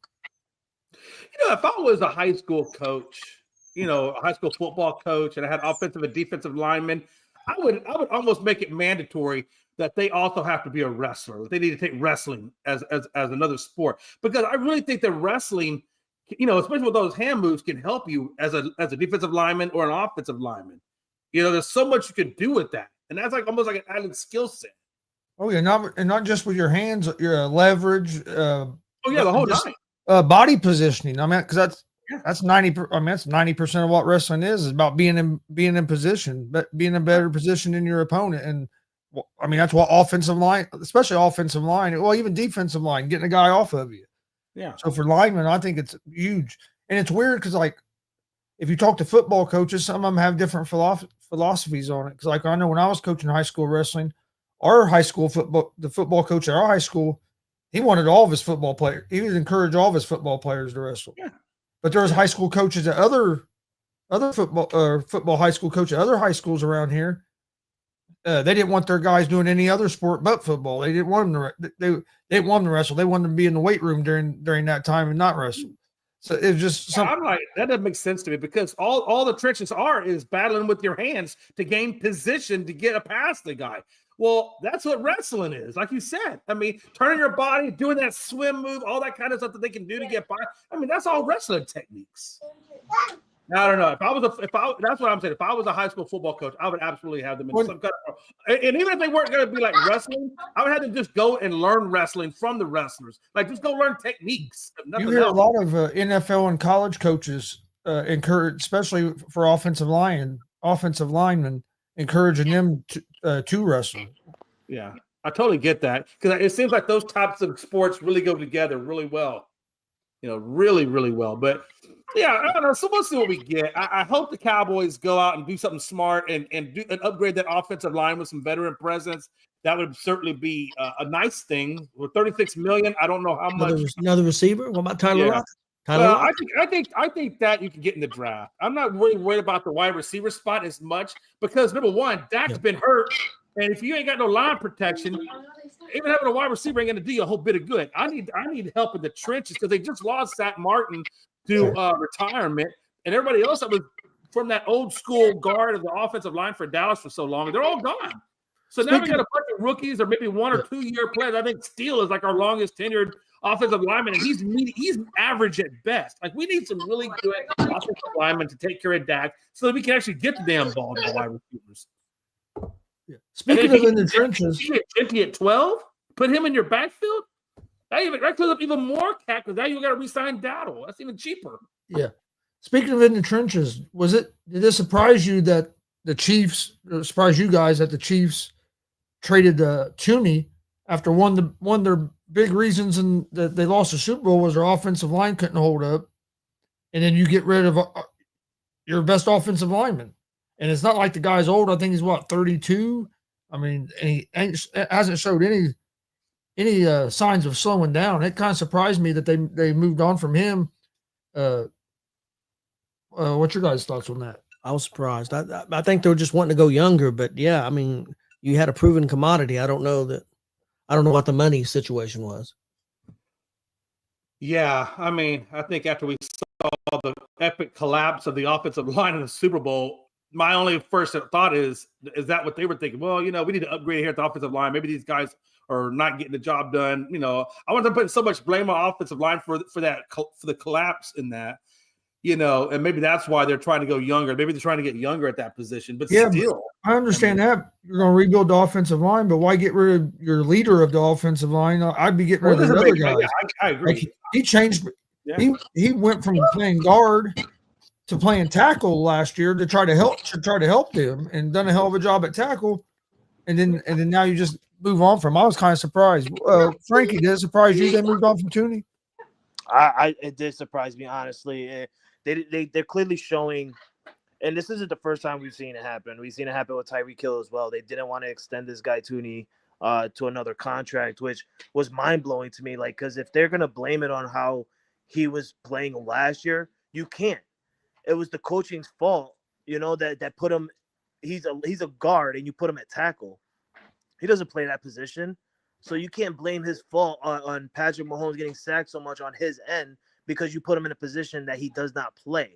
You know, if I was a high school coach, a high school football coach, and I had offensive and defensive linemen, I would almost make it mandatory that they also have to be a wrestler. They need to take wrestling as another sport, because I really think that wrestling, especially with those hand moves, can help you as a defensive lineman or an offensive lineman. There's so much you can do with that, and that's like almost like an added skill set. Oh yeah, not just with your hands, your leverage. The whole nine. Body positioning. I mean, because that's 90% of what wrestling is about being in position, but being in a better position than your opponent. And I mean, that's what offensive line, especially offensive line, well, even defensive line, getting a guy off of you. Yeah. So for linemen, I think it's huge. And it's weird because, like, if you talk to football coaches, some of them have different philosophies on it. Because, like, I know when I was coaching high school wrestling, the football coach at our high school, he wanted all of his football players. He would encourage all of his football players to wrestle. Yeah. But there was high school coaches at other football high school coaches at other high schools around here. They didn't want their guys doing any other sport but football. They didn't want them to. They didn't want them to wrestle. They wanted them to be in the weight room during that time and not wrestle. So it was just something. I'm like, that doesn't make sense to me, because all the trenches is battling with your hands to gain position to get past the guy. Well, that's what wrestling is. Like you said, I mean, turning your body, doing that swim move, all that kind of stuff that they can do to get by. I mean, that's all wrestling techniques. I don't know. That's what I'm saying. If I was a high school football coach, I would absolutely have them in some kind of, and even if they weren't going to be like wrestling, I would have them just go and learn wrestling from the wrestlers. Like, just go learn techniques. You hear a lot of NFL and college coaches encourage, especially for offensive linemen, encouraging them to wrestle. Yeah, I totally get that, because it seems like those types of sports really go together really well. Really, really well. But yeah, I don't know. So we'll see what we get. I hope the Cowboys go out and do something smart and upgrade that offensive line with some veteran presence. That would certainly be a nice thing. With $36 million, I don't know how much. Another receiver. What about Tyler Lockett? Well, I think that you can get in the draft. I'm not really worried about the wide receiver spot as much, because number one, Dak's been hurt, and if you ain't got no line protection, even having a wide receiver ain't going to do you a whole bit of good. I need help in the trenches, because they just lost Zach Martin to retirement, and everybody else that was from that old school guard of the offensive line for Dallas for so long, they're all gone. So now we got a bunch of rookies or maybe 1 or 2 year players. I think Steele is like our longest tenured offensive lineman, and he's average at best. Like, we need some really good offensive linemen to take care of Dak so that we can actually get the damn ball to the wide receivers. Yeah. Speaking of in the trenches, you get Genty at 12, put him in your backfield. That clears up even more cap, because now you got to re-sign Dowdle. That's even cheaper. Yeah. Speaking of in the trenches, did it surprise you that the Chiefs, surprise you guys that the Chiefs traded Tooney after one of their big reasons that they lost the Super Bowl was their offensive line couldn't hold up, and then you get rid of your best offensive lineman, and it's not like the guy's old. I think he's 32. I mean, and he hasn't showed any signs of slowing down. It kind of surprised me that they moved on from him. What's your guys' thoughts on that? I was surprised. I think they were just wanting to go younger, but yeah, I mean, you had a proven commodity. I don't know what the money situation was. Yeah, I mean, I think after we saw the epic collapse of the offensive line in the Super Bowl, my only first thought is that what they were thinking? Well, we need to upgrade here at the offensive line. Maybe these guys are not getting the job done. I wasn't putting so much blame on offensive line for the collapse in that. And maybe that's why they're trying to go younger. Maybe they're trying to get younger at that position. But Yeah, still, I understand that you're going to rebuild the offensive line, but why get rid of your leader of the offensive line? I'd be getting rid of the other guys. Yeah, I agree. Like, he changed. Yeah. He went from playing guard to playing tackle last year to try to help them, and done a hell of a job at tackle. And then now you just move on from. I was kind of surprised. Frankie, did it surprise you they moved on from Tooney? It did surprise me, honestly. They're clearly showing, and this isn't the first time we've seen it happen. We've seen it happen with Tyreek Hill as well. They didn't want to extend this guy Tooney to another contract, which was mind blowing to me. Like, because if they're gonna blame it on how he was playing last year, you can't. It was the coaching's fault, that put him. He's a guard, and you put him at tackle. He doesn't play that position, so you can't blame his fault on Patrick Mahomes getting sacked so much on his end because you put him in a position that he does not play.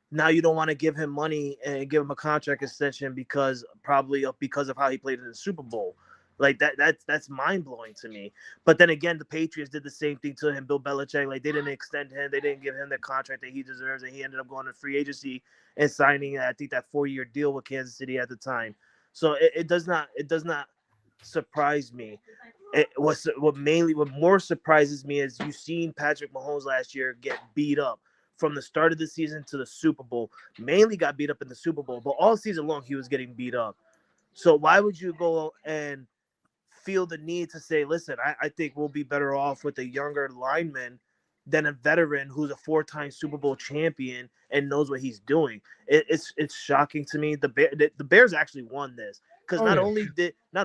Now you don't want to give him money and give him a contract extension because of how he played in the Super Bowl. Like that's mind blowing to me. But then again, the Patriots did the same thing to him. Bill Belichick, like, they didn't extend him, they didn't give him the contract that he deserves, and he ended up going to free agency and signing, I think, that 4-year deal with Kansas City at the time. So it does not surprise me. What more surprises me is you've seen Patrick Mahomes last year get beat up from the start of the season to the Super Bowl. Mainly got beat up in the Super Bowl, but all season long he was getting beat up. So why would you go and feel the need to say, listen, I think we'll be better off with a younger lineman than a veteran who's a 4-time Super Bowl champion and knows what he's doing? It's shocking to me. The Bears actually won this because not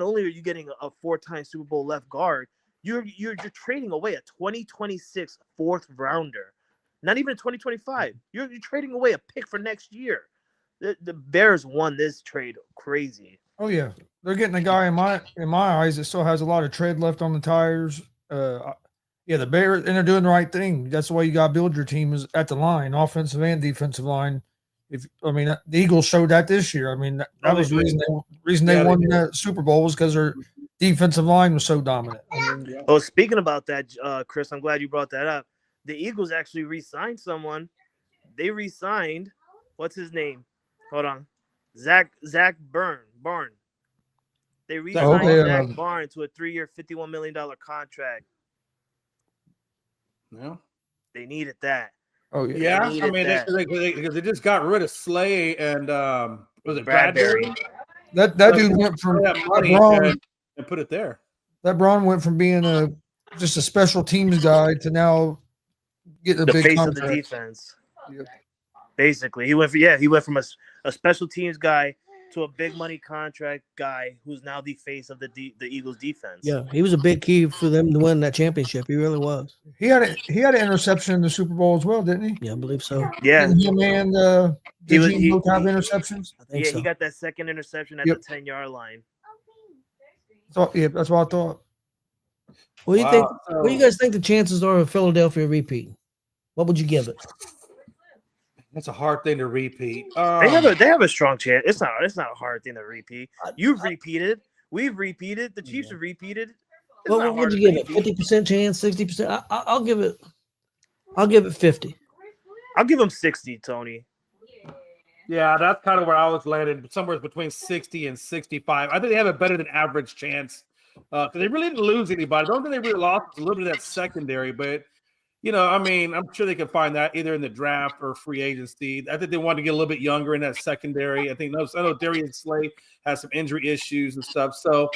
only are you getting a 4-time Super Bowl left guard, you're trading away a 2026 4th rounder, not even a 2025. You're trading away a pick for next year. The Bears won this trade crazy. Oh yeah, they're getting a guy in my eyes that still has a lot of tread left on the tires. Yeah, the Bears, and they're doing the right thing. That's the way you got to build your team, is at the line, offensive and defensive line. The Eagles showed that this year. I mean, that was the reason they won the Super Bowl was because their defensive line was so dominant. Oh, speaking about that, Chris, I'm glad you brought that up. The Eagles actually re-signed someone. They re-signed, what's his name? Hold on. Zach Barn. They re-signed Zach Barn to a 3-year, $51 million contract. No, they needed that. Oh yeah. I mean, because they just got rid of Slay and was it Bradbury? That dude went from Braun and put it there. That Braun went from being just a special teams guy to now getting the big face contract. of the defense. Yep. Basically, he went from a special teams guy to a big money contract guy who's now the face of the Eagles defense. Yeah, he was a big key for them to win that championship. He really was. He had an interception in the Super Bowl as well, didn't he? Yeah, I believe so. Yeah, and him and he both have interceptions. I think so. He got that second interception at the 10-yard line. So that's what I thought. What do you think? What do you guys think the chances are of Philadelphia repeat? What would you give it? That's a hard thing to repeat. They have a strong chance. It's not a hard thing to repeat. You've repeated. We've repeated. The Chiefs have repeated. What would you give it? 50% chance, 60%? I'll give it 50. I'll give them 60, Tony. Yeah, that's kind of where I was landing, somewhere between 60 and 65. I think they have a better than average chance because they really didn't lose anybody. I don't think they really lost a little bit of that secondary, but I mean, I'm sure they can find that either in the draft or free agency. I think they want to get a little bit younger in that secondary. I know Darius Slay has some injury issues and stuff. So,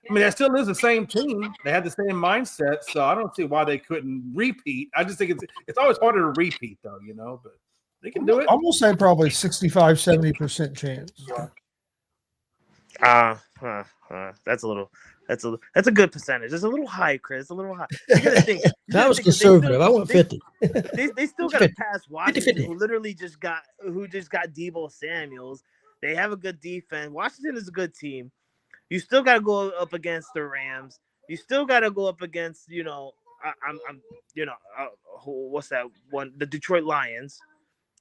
I mean, that still is the same team. They had the same mindset. So I don't see why they couldn't repeat. I just think it's always harder to repeat, though, but they can do it. I'm going to say probably 65-70% chance. That's a little That's a good percentage. It's a little high, Chris. A little high. You gotta think. That was conservative. I went 50. They still gotta 50. pass Washington, 50-50. who literally just got Debo Samuels. They have a good defense. Washington is a good team. You still gotta go up against the Rams. You still gotta go up against, what's that one? The Detroit Lions,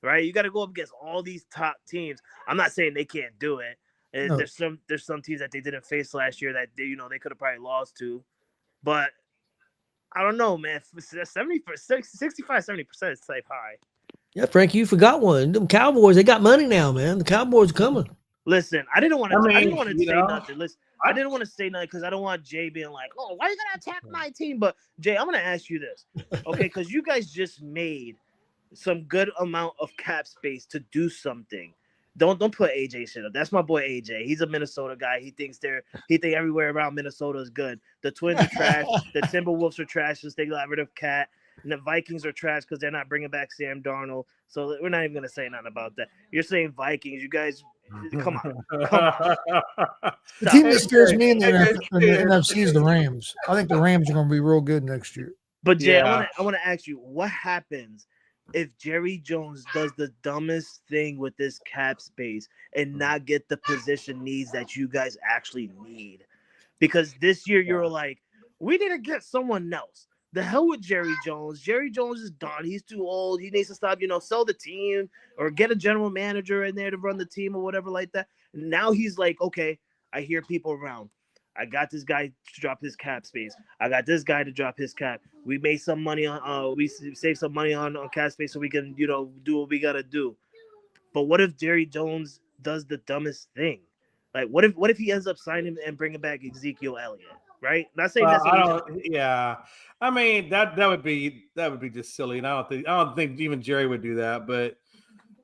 right? You gotta go up against all these top teams. I'm not saying they can't do it. No. There's some teams that they didn't face last year that they could have probably lost to, but I don't know, man. 65, 70% is type high. Yeah, Frank, you forgot one. Them Cowboys, they got money now, man. The Cowboys are coming. Listen, I didn't want to say know, nothing. Listen, I didn't want to say nothing because I don't want Jay being like, "Oh, why are you gonna attack my team?" But Jay, I'm gonna ask you this, okay? Because you guys just made some good amount of cap space to do something. Don't put AJ shit up. That's my boy AJ. He's a Minnesota guy. He thinks everywhere around Minnesota is good. The Twins are trash. The Timberwolves are trash because they got rid of Cat. And the Vikings are trash because they're not bringing back Sam Darnold. So we're not even gonna say nothing about that. You're saying Vikings. You guys, come on. The team that scares me in the NFC is the Rams. I think the Rams are going to be real good next year. But Jay, Yeah. I want to ask you, what happens if Jerry Jones does the dumbest thing with this cap space and not get the position needs that you guys actually need? Because this year you're like, we need to get someone else. The hell with Jerry Jones. Jerry Jones is done. He's too old. He needs to stop, sell the team or get a general manager in there to run the team or whatever like that. Now he's like, okay, I hear people around. I got this guy to drop his cap space. I got this guy to drop his cap. We made some money on we saved some money on cap space so we can, do what we gotta do. But what if Jerry Jones does the dumbest thing? Like what if he ends up signing and bringing back Ezekiel Elliott? Right? Not saying that's I mean that would be just silly, and I don't think even Jerry would do that. But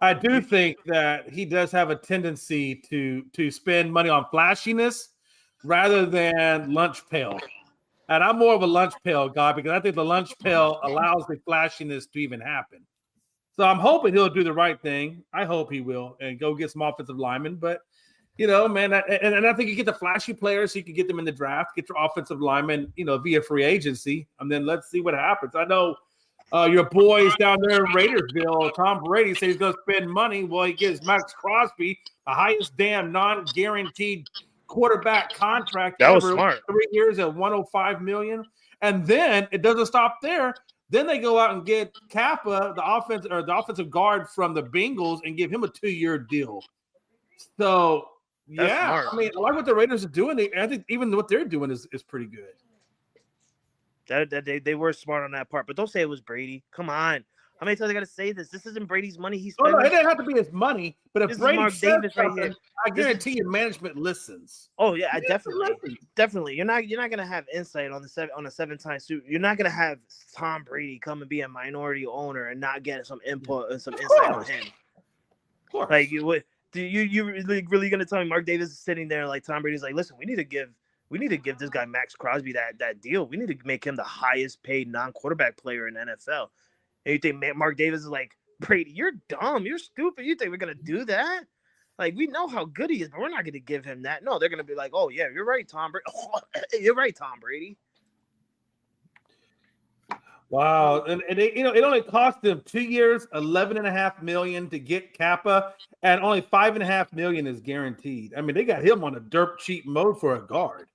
I do think that he does have a tendency to spend money on flashiness rather than lunch pail. And I'm more of a lunch pail guy because I think the lunch pail allows the flashiness to even happen. So I'm hoping he'll do the right thing. I hope he will and go get some offensive linemen. But man, and I think you get the flashy players, so you can get them in the draft, get your offensive linemen, via free agency, and then let's see what happens. I know your boys down there in Raidersville, Tom Brady says he's going to spend money. Well, he gives Max Crosby the highest damn non-guaranteed quarterback contract that was ever. smart. 3 years at $105 million, and then it doesn't stop there. Then they go out and get Kappa, the offensive guard from the Bengals, and give him a 2-year deal. So. That's yeah, smart. I mean, I like what the Raiders are doing. I think even what they're doing is pretty good. That they were smart on that part, but don't say it was Brady. Come on, how many times I got to say this? This isn't Brady's money. He's spending. No, it didn't have to be his money, but if This is Brady Mark says Davis right something, here. I guarantee you, management listens. Oh yeah, I Listen. definitely. You're not gonna have insight on a 7-time suit. You're not gonna have Tom Brady come and be a minority owner and not get some input and some insight on him. Of course. Like you would. You really gonna tell me Mark Davis is sitting there like Tom Brady's like, listen, we need to give this guy Max Crosby that deal. We need to make him the highest paid non-quarterback player in the NFL. And you think Mark Davis is like, Brady, you're dumb, you're stupid. You think we're gonna do that? Like, we know how good he is, but we're not gonna give him that. No, they're gonna be like, oh yeah, you're right, Tom Brady. You're right, Tom Brady. Wow, and it only cost them 2 years, $11.5 million to get Kappa, and only $5.5 million is guaranteed. I mean, they got him on a dirt cheap mode for a guard.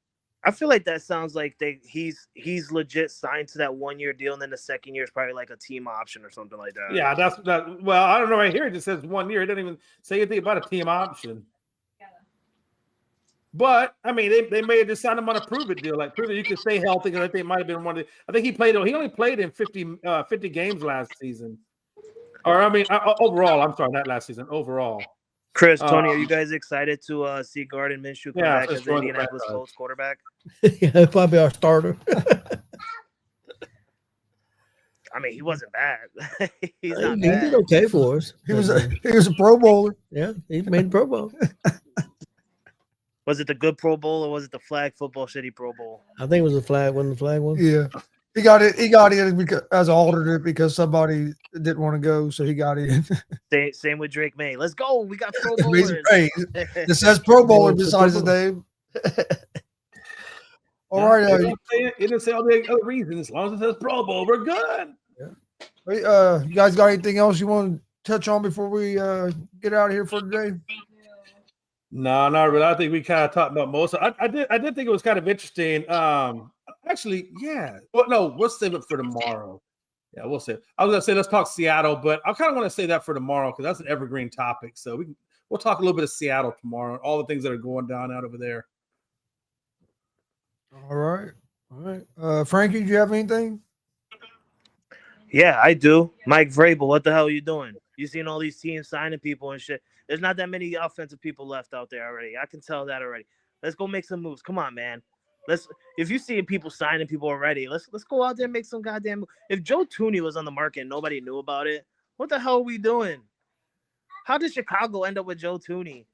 I feel like that sounds like he's legit signed to that 1-year deal, and then the second year is probably like a team option or something like that. Yeah, that's that. Well, I don't know. Right here, it just says 1 year. It doesn't even say anything about a team option. But I mean, they may have just signed him on a prove it deal, like prove it you can stay healthy. Because I think it might have been one of the. I think he only played in 50 games last season, or I mean, overall. I'm sorry, not last season. Overall. Chris, Tony, are you guys excited to see Gardner Minshew come back as the Indianapolis Colts quarterback? Yeah, probably our starter. I mean, he wasn't bad. He's He not did bad. okay for us. He was a Pro Bowler. Yeah, he made the Pro Bowl. Was it the good Pro Bowl or was it the flag football shitty Pro Bowl? I think it was the flag. Wasn't the flag one? Yeah, he got it. He got in because, as an alternate because somebody didn't want to go, so he got in. Same with Drake May. Let's go. We got Pro Amazing Bowlers. praise. It says Pro Bowler beside his name. All right. It didn't say all the other reasons. As long as it says Pro Bowl, we're good. You guys got anything else you want to touch on before we get out of here for today? No, not really. I think we kind of talked about most. I did think it was kind of interesting. Actually, yeah. Well, no, we'll save it for tomorrow. Yeah, we'll save. I was gonna say let's talk Seattle, but I kind of want to say that for tomorrow because that's an evergreen topic. So we'll talk a little bit of Seattle tomorrow, all the things that are going down out over there. All right. Frankie, do you have anything? Yeah, I do. Mike Vrabel, what the hell are you doing? You seen all these teams signing people and shit. There's not that many offensive people left out there already. I can tell that already. Let's go make some moves. Come on, man. If you see people signing people already, let's go out there and make some goddamn move. If Joe Tooney was on the market and nobody knew about it, what the hell are we doing? How did Chicago end up with Joe Tooney?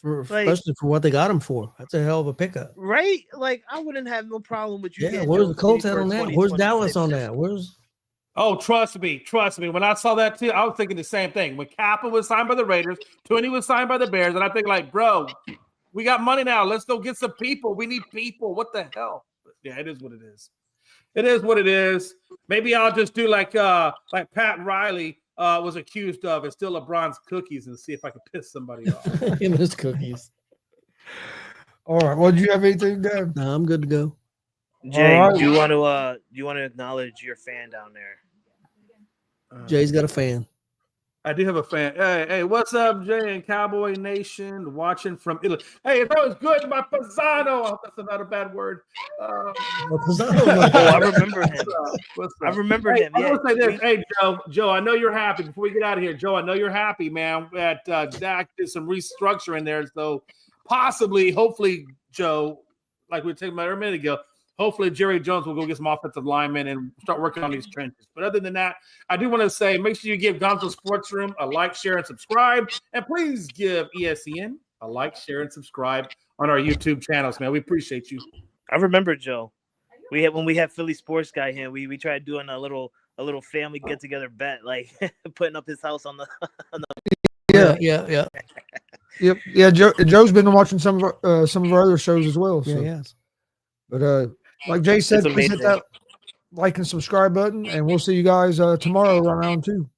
Especially for what they got him for. That's a hell of a pickup. Right? Like, I wouldn't have no problem with you. Yeah, where's the Colts at on that? Where's Dallas on that? Oh, trust me. When I saw that too, I was thinking the same thing. When Kappa was signed by the Raiders, Tooney was signed by the Bears, and I think like, bro, we got money now. Let's go get some people. We need people. What the hell? But yeah, it is what it is. It is what it is. Maybe I'll just do like Pat Riley was accused of and steal LeBron's cookies and see if I can piss somebody off. Him and his cookies. All right. Well, do you have anything, Dan? No, I'm good to go. Jay, do you want to acknowledge your fan down there? Jay's got a fan. I do have a fan. Hey, what's up, Jay and Cowboy Nation? Watching from Italy. Hey, that was good. My Pisano. I hope that's not a bad word. Oh, I remember him. I remember him. I will say this. Hey, Joe, I know you're happy. Before we get out of here, Joe, I know you're happy, man. That Dak did some restructuring there. So possibly, hopefully, Joe, like we were talking about a minute ago, hopefully Jerry Jones will go get some offensive linemen and start working on these trenches. But other than that, I do want to say make sure you give Gonzo Sports Room a like, share, and subscribe. And please give ESEN a like, share, and subscribe on our YouTube channels, man. We appreciate you. I remember, Joe. When we had Philly Sports Guy here, we tried doing a little family get together bet, like putting up his house on the Yeah. Yep. Yeah, Joe's been watching some of our other shows as well. So. Yeah, yes. But like Jay said, please hit that like and subscribe button, and we'll see you guys tomorrow around 2.